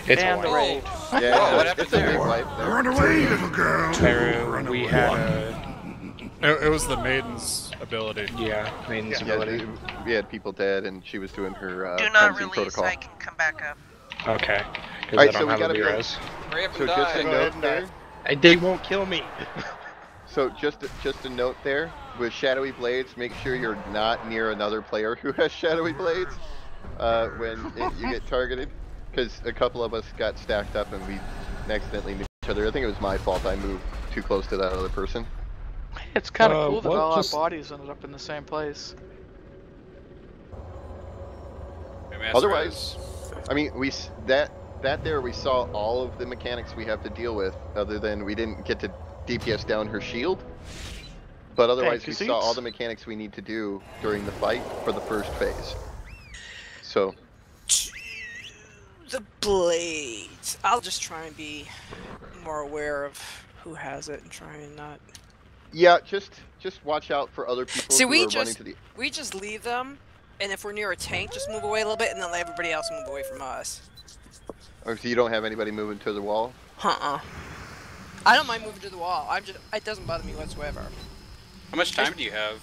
Speaker 13: It's
Speaker 2: And
Speaker 13: a
Speaker 2: the
Speaker 13: white.
Speaker 2: raid.
Speaker 1: Yeah,
Speaker 4: Oh, what
Speaker 1: it's
Speaker 4: happened
Speaker 1: a big
Speaker 4: there?
Speaker 1: wipe there.
Speaker 8: Run away, little girl.
Speaker 13: There, we had a...
Speaker 11: It was the maiden's ability.
Speaker 13: Yeah, maiden's
Speaker 1: Yeah,
Speaker 13: ability.
Speaker 1: we had people dead, and she was doing her
Speaker 10: Do not
Speaker 1: cleansing
Speaker 10: release,
Speaker 1: protocol.
Speaker 10: I can come back up.
Speaker 13: Okay. Because
Speaker 1: Alright,
Speaker 13: I
Speaker 1: so
Speaker 13: don't
Speaker 1: we
Speaker 13: have
Speaker 1: gotta
Speaker 13: a
Speaker 1: go.
Speaker 13: B-res.
Speaker 4: Hurry up
Speaker 1: So
Speaker 4: and
Speaker 1: just a
Speaker 4: die.
Speaker 7: Go ahead
Speaker 1: note
Speaker 7: and
Speaker 1: there.
Speaker 13: They won't kill me.
Speaker 1: So just a note there with shadowy blades. Make sure you're not near another player who has shadowy blades when you get targeted, because a couple of us got stacked up and we accidentally moved each other. I think it was my fault. I moved too close to that other person.
Speaker 2: It's kind of cool that
Speaker 11: what
Speaker 2: all
Speaker 11: just-
Speaker 2: our bodies ended up in the same place.
Speaker 1: Otherwise, I mean, that there we saw all of the mechanics we have to deal with, other than we didn't get to DPS down her shield. But otherwise, we
Speaker 2: Thank you,
Speaker 1: saw all
Speaker 2: Seats.
Speaker 1: the mechanics we need to do during the fight for the first phase. So,
Speaker 5: the blades. I'll just try and be more aware of who has it and try and not.
Speaker 1: yeah, just watch out for other people
Speaker 5: See,
Speaker 1: who
Speaker 5: we
Speaker 1: are running to the.
Speaker 5: just leave them, and if we're near a tank, just move away a little bit, and then let everybody else move away from us.
Speaker 1: Or so you don't have anybody moving to the wall.
Speaker 5: I don't mind moving to the wall. It doesn't bother me whatsoever.
Speaker 4: How much time do you have?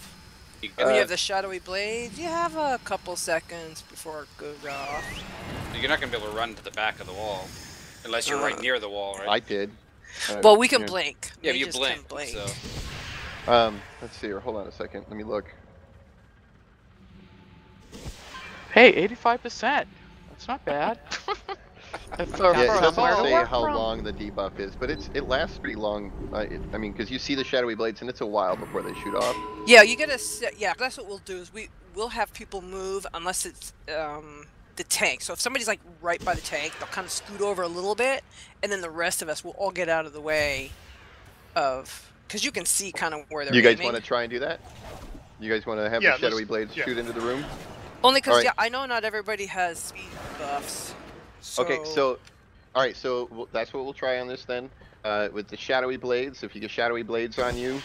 Speaker 5: When you have the shadowy blade, you have a couple seconds before it goes off.
Speaker 4: You're not gonna be able to run to the back of the wall, unless you're right near the wall, right?
Speaker 1: I did.
Speaker 5: Well, we can
Speaker 1: yeah.
Speaker 5: blink.
Speaker 4: Yeah,
Speaker 5: We
Speaker 4: you
Speaker 5: just
Speaker 4: blink.
Speaker 5: can blink.
Speaker 4: So.
Speaker 1: Let's see here. Hold on a second. Let me look.
Speaker 2: Hey, 85%. That's not bad.
Speaker 1: Yeah, it doesn't say
Speaker 2: work
Speaker 1: how
Speaker 2: from.
Speaker 1: long the debuff is, but it lasts pretty long. I mean, because you see the shadowy blades, and it's a while before they shoot off.
Speaker 5: Yeah, you gotta. Yeah, that's what we'll do. Is we'll have people move unless it's the tank. So if somebody's like right by the tank, they'll kind of scoot over a little bit, and then the rest of us will all get out of the way of, because you can see kind of where they're.
Speaker 1: You guys
Speaker 5: aiming.
Speaker 1: want to try and do that? You guys want to have
Speaker 7: Yeah,
Speaker 1: the shadowy
Speaker 7: let's-
Speaker 1: blades
Speaker 7: yeah.
Speaker 1: shoot into the room?
Speaker 5: Only because
Speaker 1: Alright.
Speaker 5: yeah, I know not everybody has speed buffs. So...
Speaker 1: Okay, so, all right, so that's what we'll try on this then. With the shadowy blades, if you get shadowy blades on you,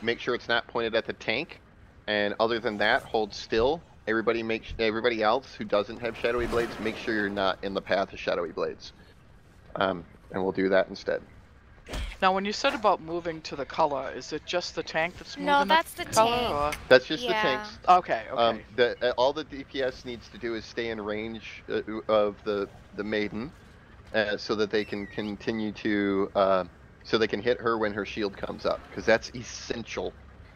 Speaker 1: make sure it's not pointed at the tank. And other than that, hold still. Everybody else who doesn't have shadowy blades, make sure you're not in the path of shadowy blades. And we'll do that instead.
Speaker 2: Now, when you said about moving to the color, is it just the tank that's moving
Speaker 3: No, that's the
Speaker 2: color?
Speaker 3: tank.
Speaker 2: Or?
Speaker 1: That's just
Speaker 3: Yeah.
Speaker 1: the tanks.
Speaker 2: Okay, okay.
Speaker 1: All the DPS needs to do is stay in range of the maiden, so that they can continue to, so they can hit her when her shield comes up, because that's essential.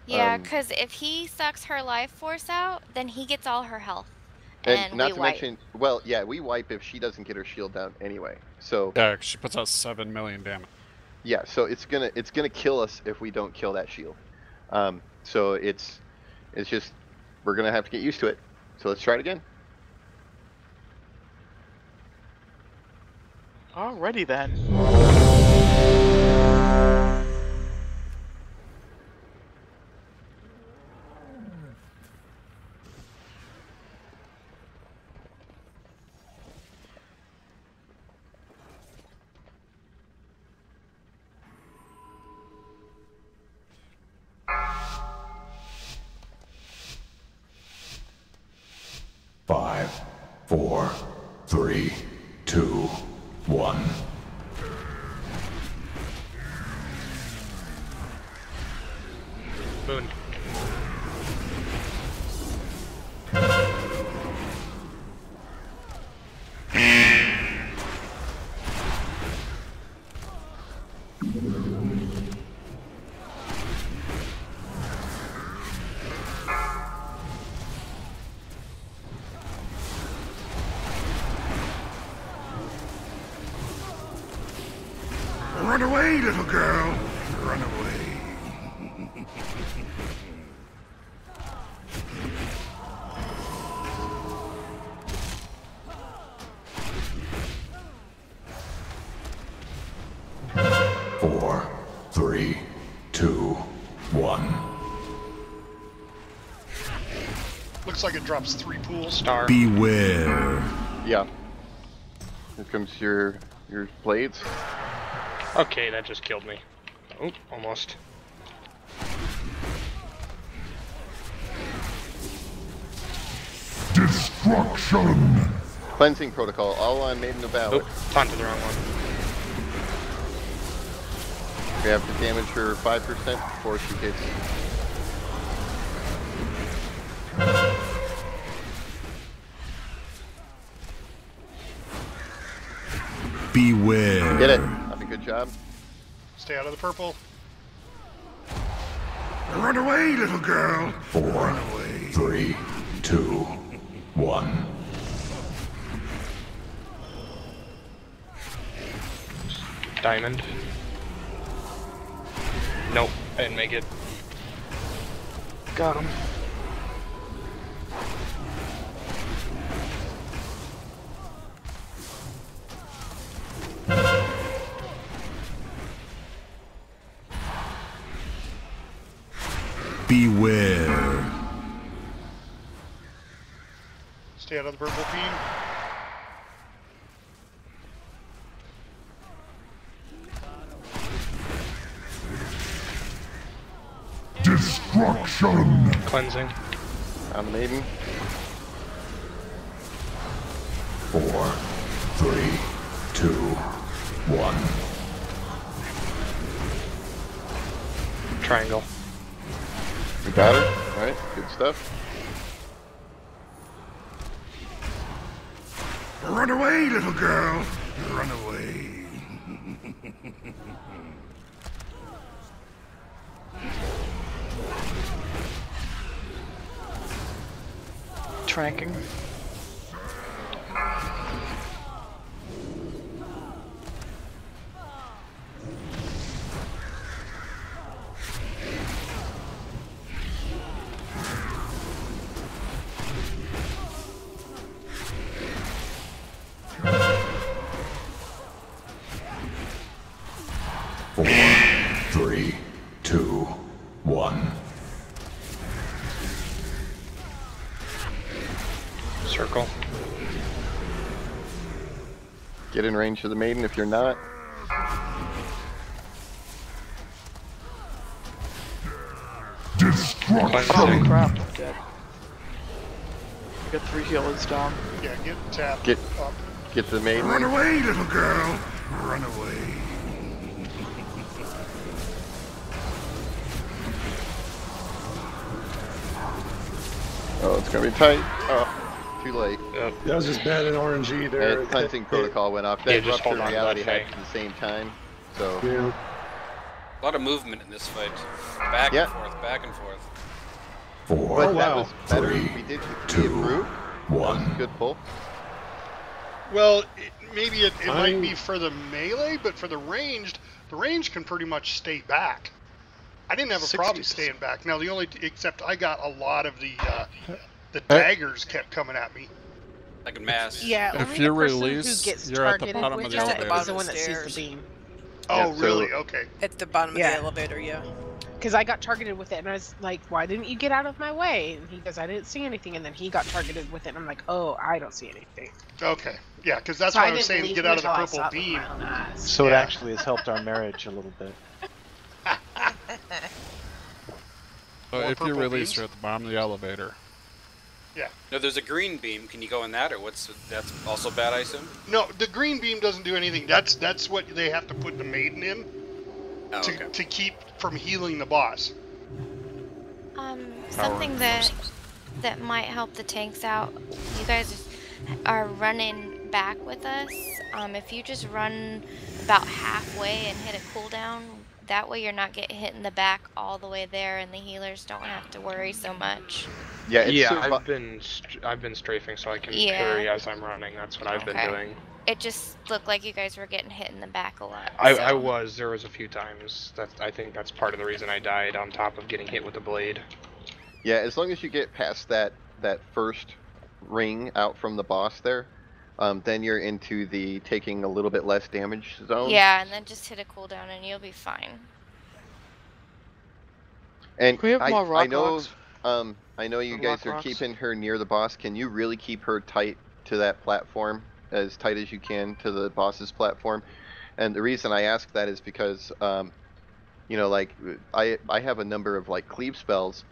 Speaker 3: Yeah, because if he sucks her life force out, then he gets all her health.
Speaker 1: And
Speaker 3: we
Speaker 1: not to
Speaker 3: wipe.
Speaker 1: mention, well, yeah, we wipe if she doesn't get her shield down anyway. So
Speaker 15: yeah, she puts out 7 million damage.
Speaker 1: yeah, so it's gonna kill us if we don't kill that shield. So it's just, we're gonna have to get used to it. So let's try it again.
Speaker 2: Alrighty then.
Speaker 8: Five, 4, 3, 2, 1.
Speaker 13: Moon.
Speaker 8: Run away, little girl. Run away. Four, 3, 2, 1.
Speaker 7: Looks like it drops 3 pools.
Speaker 13: Star.
Speaker 15: Beware.
Speaker 1: Yeah. Here comes your blades.
Speaker 13: Okay, that just killed me. Oh, almost.
Speaker 8: Destruction.
Speaker 1: Cleansing protocol, all on Maiden of Valor.
Speaker 13: Oh, onto the wrong one.
Speaker 1: We have to damage her 5% before she hits.
Speaker 15: Beware.
Speaker 1: Get it. Have a good job.
Speaker 7: Stay out of the purple.
Speaker 8: Run away, little girl. 4, 3, 2, 1.
Speaker 13: Diamond. Nope, I didn't make it.
Speaker 2: Got him.
Speaker 15: Beware.
Speaker 7: Stay out of the purple beam.
Speaker 8: Destruction.
Speaker 13: Cleansing.
Speaker 1: On the Maiden.
Speaker 8: 4, 3, 2, 1.
Speaker 13: Triangle.
Speaker 1: We got her. Alright, good stuff.
Speaker 8: Run away, little girl. Run away.
Speaker 2: Tranking.
Speaker 8: Four, 3, 2, 1.
Speaker 13: Circle.
Speaker 1: Get in range of the Maiden if you're not.
Speaker 2: Oh crap, I'm dead. I got 3 healers down.
Speaker 7: Yeah, get tapped
Speaker 1: Get
Speaker 7: up.
Speaker 1: Get the Maiden.
Speaker 8: Run away, little girl. Run away.
Speaker 1: Oh, it's gonna be tight. Oh, too late.
Speaker 15: That was just bad in RNG there.
Speaker 1: And cleansing protocol went off.
Speaker 13: Yeah,
Speaker 1: That
Speaker 13: just
Speaker 1: rupture
Speaker 13: hold on to
Speaker 1: reality
Speaker 13: that,
Speaker 1: happened at the same time. So.
Speaker 15: Yeah.
Speaker 4: A lot of movement in this fight. Back and forth, back and forth.
Speaker 15: 4,
Speaker 1: But that was better. We did
Speaker 15: 2,
Speaker 1: improve.
Speaker 15: 1.
Speaker 1: Good pull.
Speaker 7: Well, maybe it might be for the melee, but for the range can pretty much stay back. I didn't have a problem staying back. Now except I got a lot of the daggers kept coming at me.
Speaker 4: Like a mass.
Speaker 14: Yeah,
Speaker 15: If
Speaker 14: only
Speaker 15: you
Speaker 14: the person
Speaker 15: release,
Speaker 14: who gets
Speaker 15: you're at the
Speaker 14: targeted
Speaker 15: bottom of
Speaker 14: with
Speaker 15: the
Speaker 14: it
Speaker 15: elevator.
Speaker 14: is the one that sees the beam.
Speaker 7: Oh,
Speaker 1: Yeah, so-
Speaker 7: really? Okay.
Speaker 5: At the bottom of
Speaker 14: Yeah.
Speaker 5: the elevator, yeah.
Speaker 14: Because I got targeted with it, and I was like, "Why didn't you get out of my way?" And he goes, "I didn't see anything." And then he got targeted with it, and I'm like, "Oh, I don't see anything."
Speaker 7: Okay. Yeah, because that's
Speaker 14: So
Speaker 7: what
Speaker 14: I
Speaker 7: I was
Speaker 14: didn't
Speaker 7: saying.
Speaker 14: believe
Speaker 7: Get
Speaker 14: him
Speaker 7: out of the
Speaker 14: until I
Speaker 7: purple
Speaker 14: saw it with
Speaker 7: beam.
Speaker 14: my own eyes.
Speaker 9: So it actually has helped our marriage a little bit.
Speaker 15: So
Speaker 7: More
Speaker 15: if you
Speaker 7: purple
Speaker 15: release,
Speaker 7: beams?
Speaker 15: you're at the bottom of the elevator.
Speaker 7: Yeah.
Speaker 4: No, there's a green beam. Can you go in that, or that's also bad, I assume?
Speaker 7: No, the green beam doesn't do anything. That's what they have to put the maiden in
Speaker 4: Oh, okay.
Speaker 7: to keep from healing the boss.
Speaker 3: Something that might help the tanks out. You guys are running back with us. If you just run about halfway and hit a cooldown, that way you're not getting hit in the back all the way there, and the healers don't have to worry so much.
Speaker 1: Yeah, it's
Speaker 13: I've been strafing so I can
Speaker 3: Yeah.
Speaker 13: parry as I'm running. That's what I've been
Speaker 3: Okay.
Speaker 13: doing.
Speaker 3: It just looked like you guys were getting hit in the back a lot.
Speaker 13: I
Speaker 3: so-
Speaker 13: was. There was a few times. I think that's part of the reason I died, on top of getting hit with a blade.
Speaker 1: Yeah, as long as you get past that first ring out from the boss there, then you're into the taking a little bit less damage zone.
Speaker 3: Yeah, and then just hit a cooldown and you'll be fine.
Speaker 1: And
Speaker 2: Can we have more rock
Speaker 1: I know,
Speaker 2: rocks?
Speaker 1: I know you
Speaker 2: Some
Speaker 1: guys
Speaker 2: rock
Speaker 1: are
Speaker 2: rocks?
Speaker 1: keeping her near the boss. Can you really keep her tight to that platform, as tight as you can to the boss's platform? And the reason I ask that is because, you know, like I have a number of like cleave spells,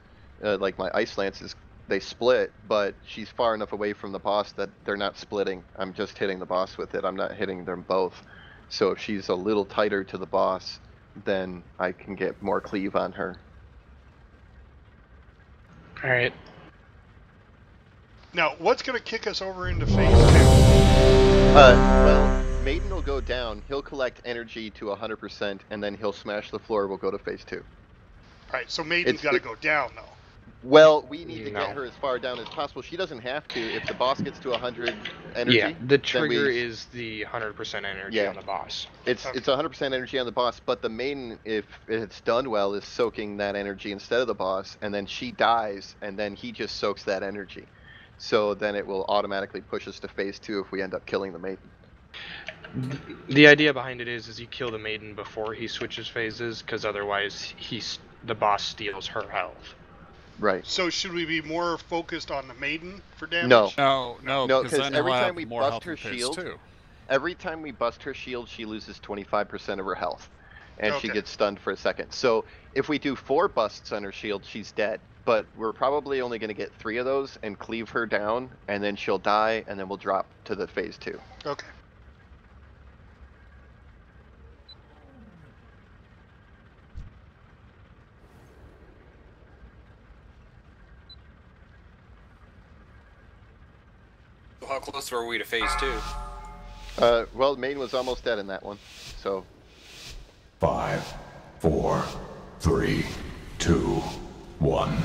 Speaker 1: like my ice lances. They split, but she's far enough away from the boss that they're not splitting. I'm just hitting the boss with it. I'm not hitting them both. So if she's a little tighter to the boss, then I can get more cleave on her.
Speaker 13: Alright.
Speaker 7: Now, what's going to kick us over into phase 2?
Speaker 1: Well, Maiden will go down. He'll collect energy to 100%, and then he'll smash the floor. We'll go to phase 2.
Speaker 7: Right, so Maiden's got to go down, though.
Speaker 1: Well, we need to
Speaker 13: No.
Speaker 1: get her as far down as possible. She doesn't have to. If the boss gets to 100 energy,
Speaker 13: Yeah, the
Speaker 1: then
Speaker 13: trigger
Speaker 1: we-
Speaker 13: is the 100% energy
Speaker 1: Yeah.
Speaker 13: on the boss.
Speaker 1: It's 100% energy on the boss, but the maiden, if it's done well, is soaking that energy instead of the boss, and then she dies, and then he just soaks that energy. So then it will automatically push us to phase 2 if we end up killing the maiden.
Speaker 13: The idea behind it is you kill the maiden before he switches phases, because otherwise the boss steals her health.
Speaker 1: Right.
Speaker 7: So should we be more focused on the Maiden for damage?
Speaker 1: No,
Speaker 15: No,
Speaker 1: because
Speaker 15: then
Speaker 1: every
Speaker 15: he'll
Speaker 1: time
Speaker 15: have
Speaker 1: we
Speaker 15: more
Speaker 1: bust
Speaker 15: health
Speaker 1: her
Speaker 15: in phase
Speaker 1: shield,
Speaker 15: 2.
Speaker 1: every time we bust her shield, she loses 25% of her health, and she
Speaker 7: Okay.
Speaker 1: gets stunned for a second. So if we do 4 busts on her shield, she's dead. But we're probably only going to get 3 of those and cleave her down, and then she'll die, and then we'll drop to the phase 2.
Speaker 7: Okay.
Speaker 4: So how close were we to phase 2?
Speaker 1: Well, Maiden was almost dead in that one, so
Speaker 15: 5, 4, 3, 2, 1.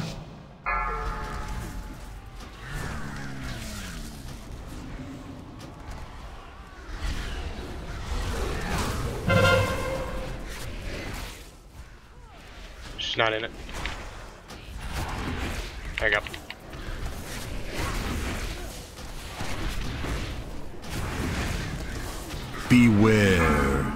Speaker 13: She's not in it. There you go.
Speaker 15: Beware.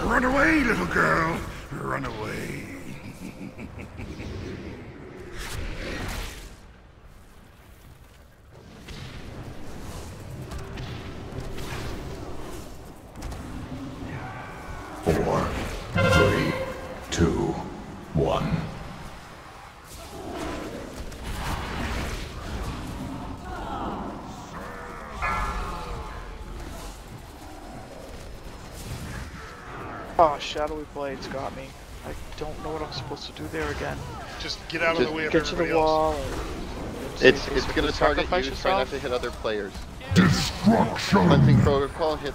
Speaker 8: Run away, little girl. Run away.
Speaker 15: Four, 3, 2, 1.
Speaker 2: Oh, shadowy blades got me. I don't know what I'm supposed to do there again.
Speaker 7: Just get out of the way of
Speaker 2: get to the
Speaker 7: everybody else.
Speaker 2: wall.
Speaker 1: It's going to target you.
Speaker 2: Sacrifice
Speaker 1: Try not
Speaker 2: yourself?
Speaker 1: to hit other players.
Speaker 15: Destruction!
Speaker 1: Cleansing protocol, hit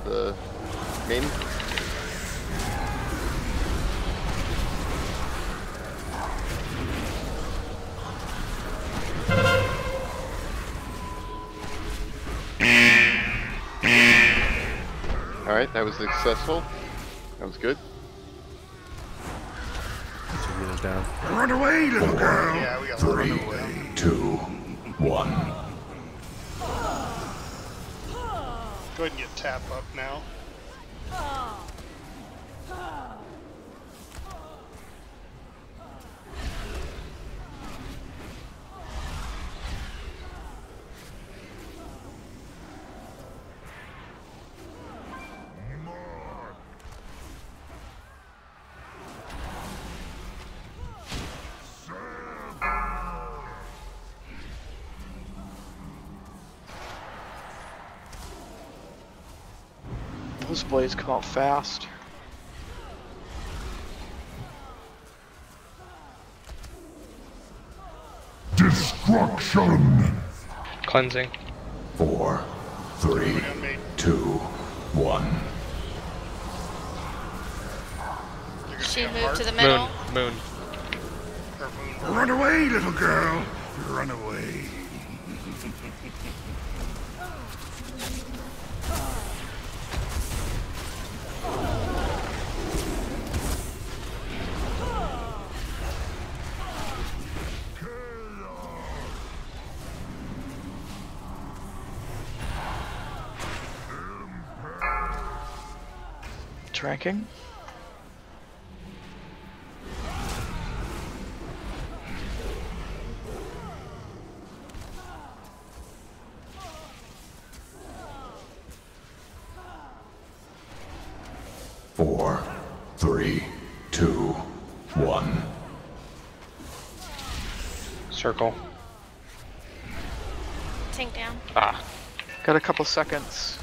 Speaker 1: the main. Alright, that was successful. That was good.
Speaker 11: Down.
Speaker 8: Run away, little girl.
Speaker 7: Yeah, we got to run
Speaker 15: 3,
Speaker 7: away.
Speaker 15: 2, 1.
Speaker 7: Go ahead and get tap up now.
Speaker 2: Those blades come out fast.
Speaker 15: Destruction!
Speaker 13: Cleansing.
Speaker 15: 4, 3, 2, 1.
Speaker 3: She moved to the middle.
Speaker 13: Moon.
Speaker 8: Run away, little girl. Run away.
Speaker 2: Tracking.
Speaker 15: Four, 3, 2, 1.
Speaker 13: Circle.
Speaker 3: Tank down.
Speaker 13: Ah.
Speaker 2: Got a couple seconds.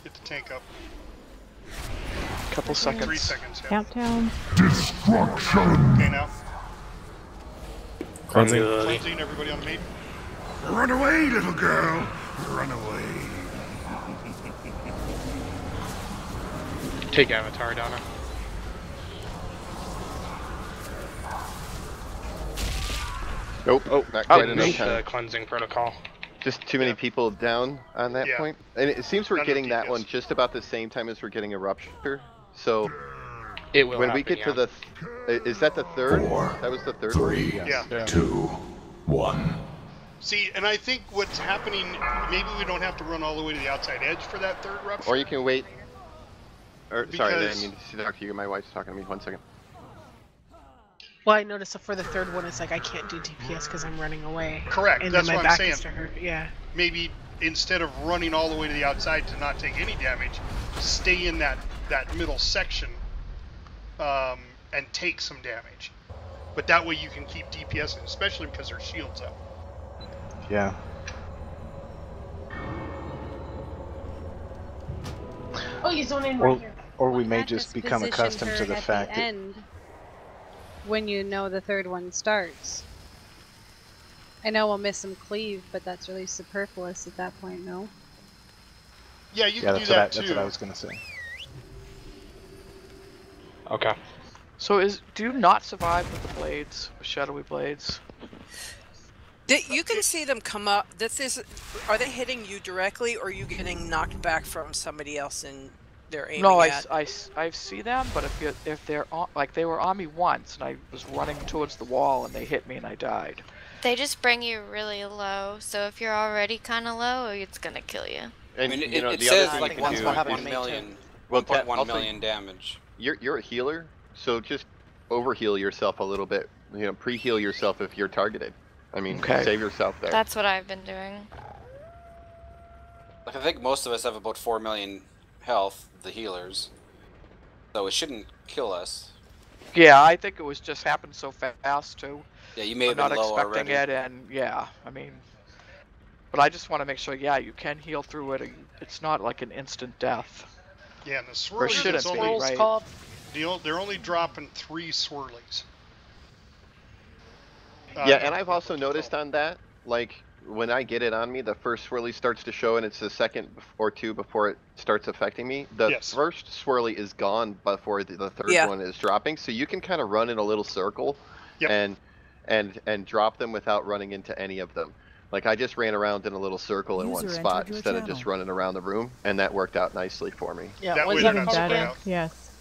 Speaker 7: Get the tank up.
Speaker 2: Couple seconds.
Speaker 7: 3 seconds. Yeah.
Speaker 14: Countdown.
Speaker 15: Destruction!
Speaker 7: Okay, now.
Speaker 11: Cleansing.
Speaker 7: Cleansing everybody on the main.
Speaker 8: Run away, little girl. Run away.
Speaker 13: Take Avatar, Donna.
Speaker 1: Nope. Oh, not quite enough
Speaker 13: The
Speaker 1: time.
Speaker 13: cleansing protocol.
Speaker 1: Just too many people down on that
Speaker 7: Yeah.
Speaker 1: point. And it seems we're
Speaker 7: Not
Speaker 1: getting
Speaker 7: enough
Speaker 1: that one
Speaker 7: DPS.
Speaker 1: just about the same time as we're getting a rupture. So
Speaker 13: It will
Speaker 1: when we
Speaker 13: happen,
Speaker 1: get to the, is that the third?
Speaker 15: 4,
Speaker 1: That was the third
Speaker 15: 3,
Speaker 1: one?
Speaker 7: Yeah.
Speaker 15: 2, 1.
Speaker 7: See, and I think what's happening, maybe we don't have to run all the way to the outside edge for that third rupture.
Speaker 1: Or you can wait. Or sorry, I
Speaker 7: Because-
Speaker 1: didn't mean to talk to you. My wife's talking to me. 1 second.
Speaker 14: Well, I noticed for the third one, it's like I can't do DPS because I'm running away.
Speaker 7: Correct,
Speaker 14: And
Speaker 7: that's
Speaker 14: then my
Speaker 7: what I'm
Speaker 14: back
Speaker 7: saying.
Speaker 14: is to her. Yeah.
Speaker 7: Maybe instead of running all the way to the outside to not take any damage, stay in that middle section and take some damage. But that way you can keep DPS, especially because their shield's up.
Speaker 9: Yeah.
Speaker 14: Oh, you zone in
Speaker 9: Or,
Speaker 14: right here.
Speaker 9: or we may
Speaker 16: At
Speaker 9: just
Speaker 16: this
Speaker 9: become
Speaker 16: position
Speaker 9: accustomed
Speaker 16: her
Speaker 9: to the
Speaker 16: at
Speaker 9: fact that
Speaker 16: end, when you know the third one starts. I know we'll miss some cleave, but that's really superfluous at that point, no?
Speaker 7: Yeah, you
Speaker 9: yeah,
Speaker 7: can do
Speaker 9: that's
Speaker 7: that too.
Speaker 9: what I was gonna say.
Speaker 13: Okay.
Speaker 2: So do you not survive with the blades, with shadowy blades?
Speaker 5: You can see them come up. Are they hitting you directly, or are you getting knocked back from somebody else and they're aiming
Speaker 2: No,
Speaker 5: at?
Speaker 2: I see them, but if they're on, like they were on me once, and I was running towards the wall, and they hit me, and I died.
Speaker 3: They just bring you really low, so if you're already kind of low, it's gonna kill you.
Speaker 1: And
Speaker 4: I mean,
Speaker 1: you know,
Speaker 4: it
Speaker 1: the other
Speaker 4: says
Speaker 1: thing
Speaker 4: like
Speaker 1: you can do is
Speaker 4: 1 million,
Speaker 1: Well,
Speaker 4: 1.1
Speaker 1: also,
Speaker 4: million damage.
Speaker 1: You're a healer, so just overheal yourself a little bit. You know, pre-heal yourself if you're targeted. I mean,
Speaker 2: Okay.
Speaker 1: save yourself there.
Speaker 3: That's what I've been doing.
Speaker 4: Like I think most of us have about 4 million health, the healers. So it shouldn't kill us.
Speaker 2: Yeah, I think it was just happened so fast too.
Speaker 4: Yeah, you may have
Speaker 2: I'm
Speaker 4: been
Speaker 2: not
Speaker 4: low
Speaker 2: expecting
Speaker 4: already.
Speaker 2: it, and yeah, I mean, but I just want to make sure, yeah, you can heal through it. It's not like an instant death.
Speaker 7: Yeah, and the swirlies.
Speaker 2: Or shouldn't
Speaker 7: it's
Speaker 2: be,
Speaker 7: only,
Speaker 2: right?
Speaker 6: Called?
Speaker 7: They're only dropping 3 swirlies.
Speaker 1: Yeah, and I've also noticed on that, like, when I get it on me, the first swirly starts to show, and it's the second or two before it starts affecting me. The first swirly is gone before the third one is dropping, so you can kind of run in a little circle and drop them without running into any of them. Like, I just ran around in a little circle in one spot instead of just running around the room, and that worked out nicely for me.
Speaker 6: Yeah,
Speaker 7: that
Speaker 6: was
Speaker 7: way
Speaker 6: that
Speaker 7: they're not
Speaker 6: called
Speaker 7: spread
Speaker 6: again?
Speaker 7: out.
Speaker 17: Yes.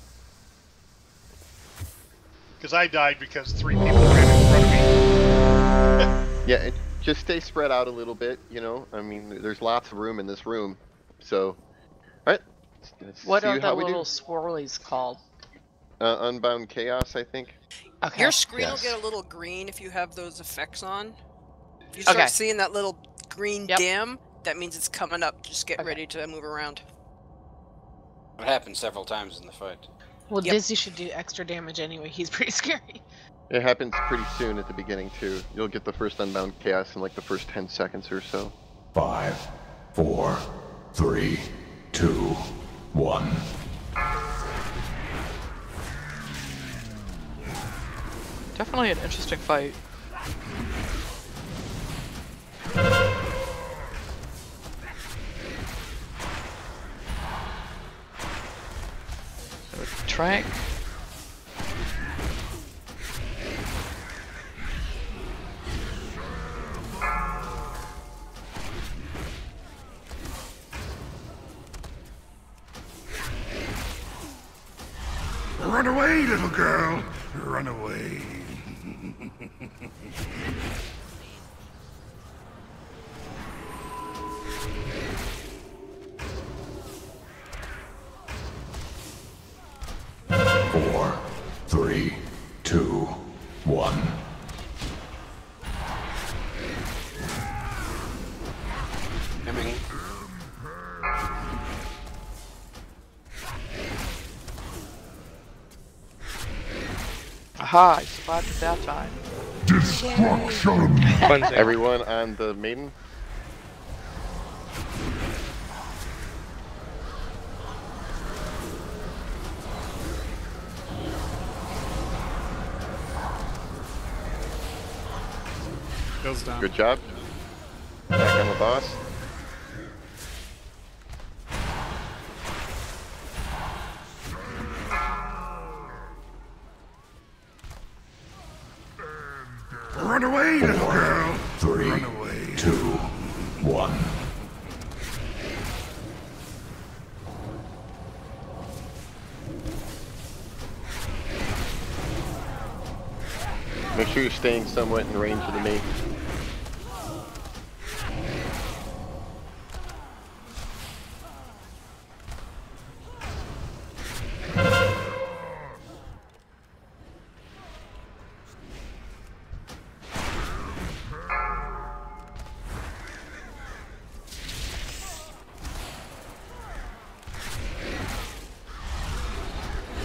Speaker 7: Because I died because 3 people ran in front of me.
Speaker 1: Yeah, just stay spread out a little bit, you know? I mean, there's lots of room in this room, so... Alright, let's
Speaker 6: What
Speaker 1: see
Speaker 6: are the
Speaker 1: how we
Speaker 6: little
Speaker 1: do.
Speaker 6: swirlies called?
Speaker 1: Unbound Chaos, I think.
Speaker 6: Okay.
Speaker 5: Your screen will get a little green if you have those effects on. If you start seeing that little green dim, that means it's coming up. Just get ready to move around.
Speaker 4: It happened several times in the fight.
Speaker 14: Well, Dizzy should do extra damage anyway. He's pretty scary.
Speaker 1: It happens pretty soon at the beginning, too. You'll get the first Unbound Chaos in like the first 10 seconds or so.
Speaker 15: 5, 4, 3, 2, 1.
Speaker 2: Definitely an interesting fight. Trank.
Speaker 8: Run away, little girl. Run away.
Speaker 15: Four, 3, 2, 1.
Speaker 4: Coming.
Speaker 2: Aha, I survived at that time.
Speaker 8: Destruction!
Speaker 1: Everyone on the maiden?
Speaker 18: Goes down.
Speaker 1: Good job. Back on the boss.
Speaker 8: Run away, little girl.
Speaker 15: 3,
Speaker 8: Run away.
Speaker 15: 2, 1.
Speaker 1: Make sure you're staying somewhat in range of the maiden.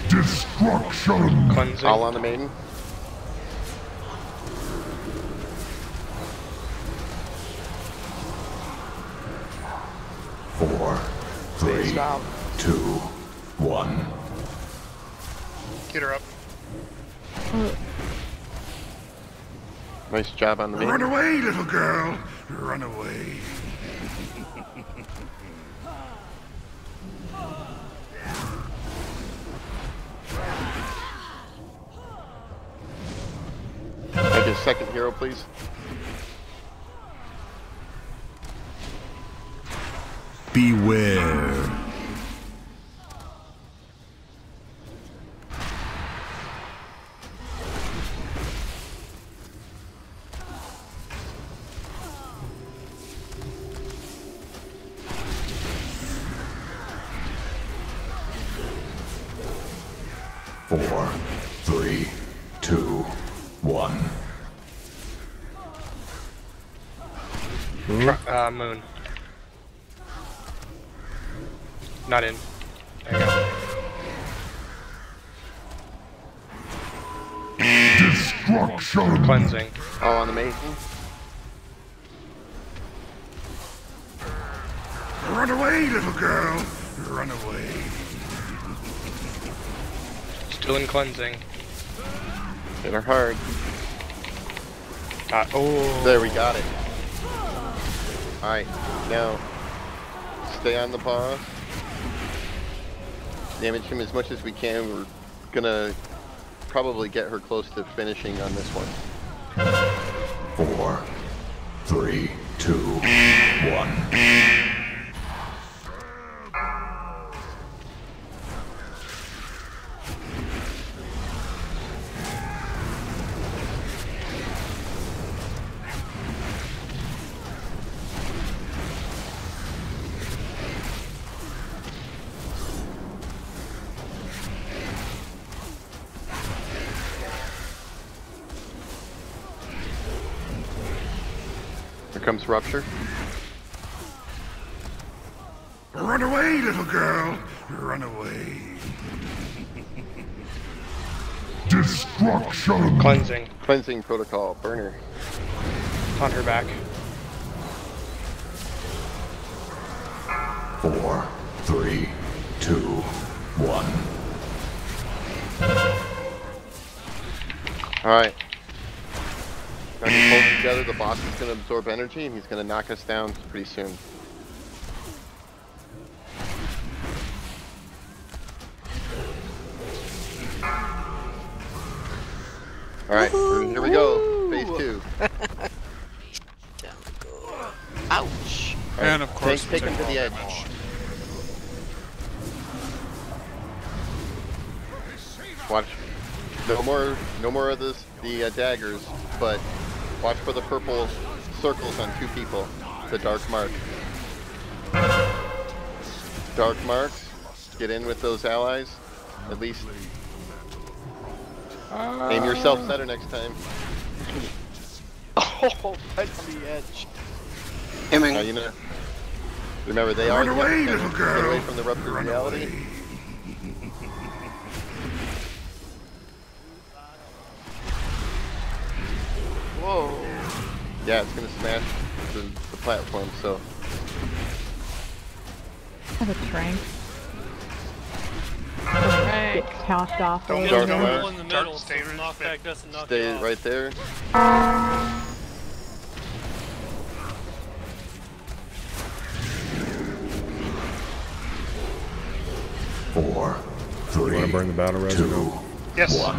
Speaker 8: Destruction!
Speaker 13: Cleansing.
Speaker 1: All on the maiden?
Speaker 15: Four, 3, 2, 1.
Speaker 7: Get her up.
Speaker 1: Nice job on the maiden.
Speaker 8: Run away, little girl. Run away.
Speaker 1: Make a second hero, please.
Speaker 8: Beware.
Speaker 15: Four, 3, 2, 1.
Speaker 13: Moon. Not in. There you go.
Speaker 8: Destruction!
Speaker 13: Cleansing.
Speaker 1: All on the maiden.
Speaker 8: Run away, little girl. Run away.
Speaker 13: Still in cleansing.
Speaker 1: Hit her hard.
Speaker 13: Oh.
Speaker 1: There, we got it. Alright, now stay on the boss. Damage him as much as we can. We're gonna probably get her close to finishing on this one.
Speaker 15: 4, 3, 2, 1.
Speaker 1: Here comes Rupture.
Speaker 8: Run away, little girl. Run away. Destruction.
Speaker 13: Cleansing.
Speaker 1: Cleansing protocol. Burner.
Speaker 13: On her back.
Speaker 15: 4, 3, 2, 1.
Speaker 1: Alright. Now we hold together, the boss is going to absorb energy and he's going to knock us down pretty soon. Alright, here we go. Phase 2.
Speaker 2: Ouch.
Speaker 1: Right,
Speaker 18: And of course,
Speaker 1: take him to the edge. Watch. No more of this. The daggers, but watch for the purple circles on 2 people. The dark mark. Dark marks. Get in with those allies. At least aim yourself better next time.
Speaker 2: Oh, that's the edge.
Speaker 4: Aiming.
Speaker 1: You know. Remember, they are
Speaker 8: Run away, little
Speaker 1: get
Speaker 8: girl.
Speaker 1: away from the ruptured
Speaker 8: Run
Speaker 1: reality.
Speaker 8: away.
Speaker 2: Whoa.
Speaker 1: Yeah, it's gonna smash the platform. So.
Speaker 17: I have a trank.
Speaker 2: Trank.
Speaker 17: Get tossed off.
Speaker 7: Don't
Speaker 1: Dark
Speaker 7: go
Speaker 1: mark.
Speaker 7: in the middle. Knockback doesn't knock
Speaker 1: Stay right there.
Speaker 15: 4, 3,
Speaker 11: You want to burn the battle res?
Speaker 15: 2,
Speaker 7: Yes.
Speaker 15: 1.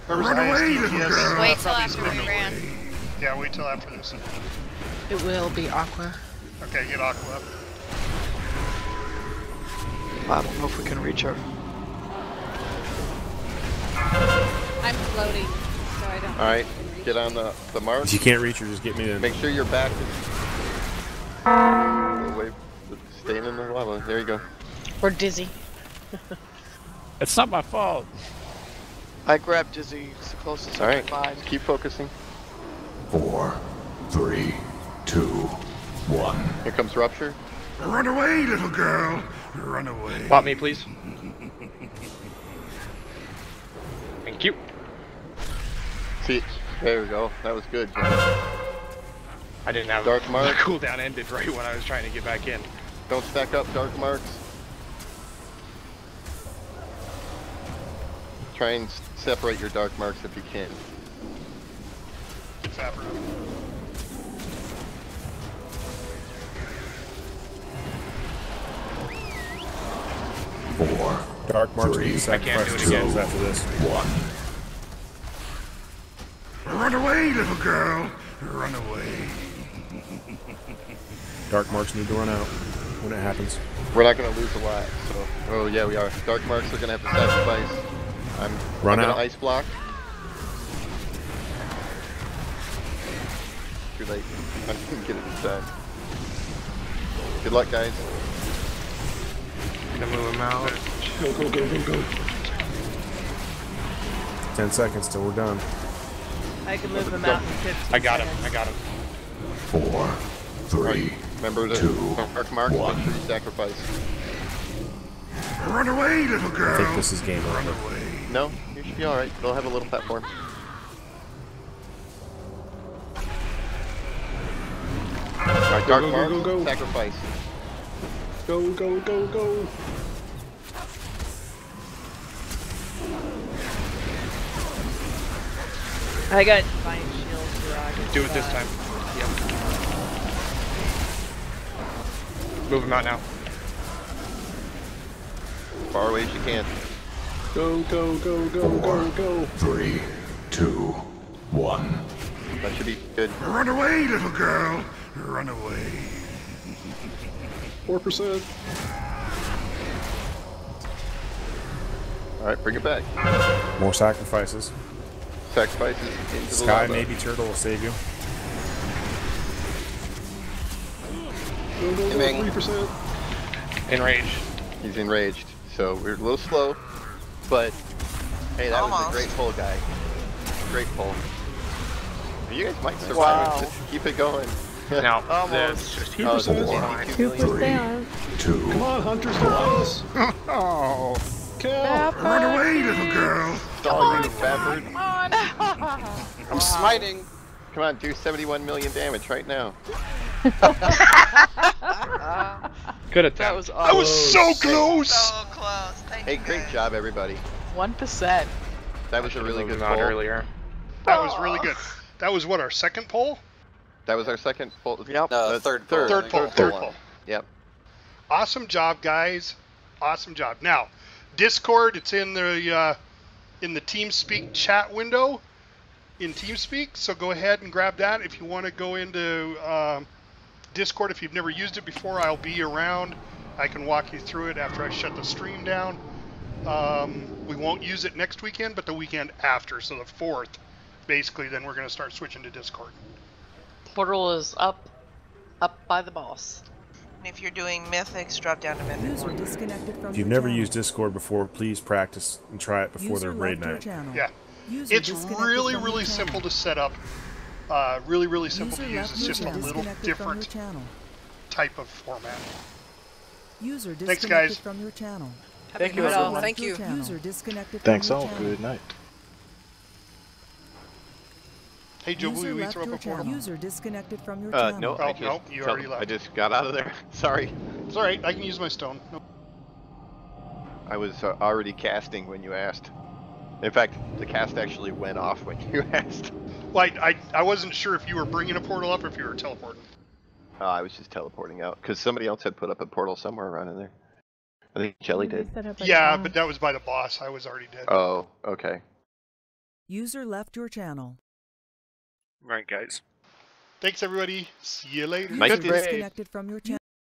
Speaker 7: Whoever's
Speaker 8: Run
Speaker 7: highest
Speaker 8: away,
Speaker 7: DPS,
Speaker 8: little girl.
Speaker 3: Wait till
Speaker 7: probably
Speaker 3: after
Speaker 7: spin
Speaker 3: we
Speaker 7: it.
Speaker 3: ran.
Speaker 7: Yeah, wait till after this.
Speaker 14: It will be Aqua.
Speaker 7: Okay, get Aqua up.
Speaker 2: I don't know if we can reach her.
Speaker 16: I'm floating, so I don't.
Speaker 1: Alright, get on the mark.
Speaker 11: If you can't reach her, just get me in.
Speaker 1: Make sure your back is away, staying in the lava. There you go.
Speaker 6: We're dizzy.
Speaker 18: It's not my fault.
Speaker 2: I grabbed Dizzy as close as I
Speaker 1: Alright,
Speaker 2: could find.
Speaker 1: keep focusing.
Speaker 15: 4, 3, 2, 1.
Speaker 1: Here comes Rupture.
Speaker 8: Run away, little girl. Run away.
Speaker 13: Pop me, please. Thank you.
Speaker 1: See, there we go. That was good, John.
Speaker 13: I didn't have
Speaker 1: Dark mark.
Speaker 13: The cooldown ended right when I was trying to get back in.
Speaker 1: Don't stack up dark marks. Try and separate your dark marks if you can.
Speaker 7: Sapper.
Speaker 15: Four,
Speaker 11: Dark marks
Speaker 15: three,
Speaker 11: need to sacrifice
Speaker 13: do it
Speaker 11: themselves
Speaker 13: again.
Speaker 11: after this.
Speaker 15: 1.
Speaker 8: Run away, little girl. Run away.
Speaker 11: Dark marks need to run out when it happens.
Speaker 1: We're not going to lose a lot, so... Oh, yeah, we are. Dark marks are going to have to sacrifice. I'm
Speaker 11: Run
Speaker 1: gonna
Speaker 11: out.
Speaker 1: ice block. Too late. I didn't get it this time. Good luck, guys.
Speaker 13: Gonna move him out.
Speaker 18: Go, go, go, go, go.
Speaker 11: 10 seconds till we're done.
Speaker 6: I can move him out in 15
Speaker 13: I got him.
Speaker 6: seconds.
Speaker 13: I got him.
Speaker 15: 4, 3,
Speaker 1: Remember the
Speaker 15: 2,
Speaker 1: dark marks, make sure you sacrifice.
Speaker 8: Run away, little girl.
Speaker 11: I think this is game
Speaker 8: Run
Speaker 11: over.
Speaker 8: away.
Speaker 1: No, you should be alright. They'll have a little platform. Alright, dark
Speaker 18: go,
Speaker 1: marks,
Speaker 18: go, go.
Speaker 1: sacrifice.
Speaker 18: Go, go, go, go.
Speaker 6: I got Divine Shield.
Speaker 13: Do it this time. Yep. Move him out now.
Speaker 1: Far away as you can.
Speaker 18: Go, go, go, go, go, go.
Speaker 15: 3, 2, 1.
Speaker 1: That should be good.
Speaker 8: Run away, little girl. Run away.
Speaker 18: 4%.
Speaker 1: Alright, bring it back.
Speaker 11: More sacrifices.
Speaker 1: Sacrifices into the
Speaker 11: Sky,
Speaker 1: lava.
Speaker 11: maybe Turtle will save you.
Speaker 18: Go, go, go, 3%.
Speaker 13: Enraged.
Speaker 1: He's enraged, so we're a little slow, but hey, that was a great pull, guy. Great pull. You guys might survive.
Speaker 6: Wow.
Speaker 1: Just keep it going.
Speaker 13: Now,
Speaker 6: Almost.
Speaker 13: this
Speaker 18: 2%.
Speaker 17: 2%.
Speaker 15: 2.
Speaker 18: Come on, Hunters, help us.
Speaker 11: Oh.
Speaker 18: Kill.
Speaker 8: Run away, little girl.
Speaker 1: Stall you, Faffard.
Speaker 4: I'm smiting.
Speaker 1: Come on, do 71 million damage right now.
Speaker 13: Good attempt.
Speaker 2: That was
Speaker 7: I was so close.
Speaker 10: So close. Thank
Speaker 1: Hey,
Speaker 10: you,
Speaker 1: great
Speaker 10: guys.
Speaker 1: job, everybody.
Speaker 2: 1%.
Speaker 1: That was a really good
Speaker 13: out
Speaker 1: pull.
Speaker 13: earlier.
Speaker 7: That was really good. That was what, our second poll?
Speaker 1: That was our second pull.
Speaker 2: Yep.
Speaker 4: Third pull.
Speaker 7: Third pull.
Speaker 1: Third pull. Yep.
Speaker 7: Awesome job, guys. Awesome job. Now, Discord, it's in the TeamSpeak chat window in TeamSpeak, so go ahead and grab that. If you want to go into Discord, if you've never used it before, I'll be around. I can walk you through it after I shut the stream down. We won't use it next weekend, but the weekend after, so the 4th, basically, then we're going to start switching to Discord.
Speaker 6: Portal is up by the boss.
Speaker 10: And if you're doing mythics, drop down to mythic.
Speaker 11: If you've never used Discord before, please practice and try it before their raid night.
Speaker 7: Yeah. It's really, really simple to set up. Really, really simple to use. It's just a little different type of format. Thanks, guys.
Speaker 2: Thank you,
Speaker 5: Well,
Speaker 2: everyone.
Speaker 5: thank you.
Speaker 9: Thanks all. Good night.
Speaker 7: Hey, Joe, will you throw up a portal?
Speaker 1: No,
Speaker 7: Oh,
Speaker 1: I just,
Speaker 7: no, you already left.
Speaker 1: I just got out of there. Sorry.
Speaker 7: It's alright, I can use my stone. No.
Speaker 1: I was already casting when you asked. In fact, the cast actually went off when you asked.
Speaker 7: Well, I wasn't sure if you were bringing a portal up or if you were teleporting.
Speaker 1: I was just teleporting out, because somebody else had put up a portal somewhere around in there. I think Jelly did.
Speaker 7: Yeah, but that was by the boss. I was already dead.
Speaker 1: Oh, okay.
Speaker 19: User left your channel.
Speaker 13: Right, guys.
Speaker 7: Thanks, everybody. See you later.
Speaker 1: Nice
Speaker 19: Disconnected from your channel.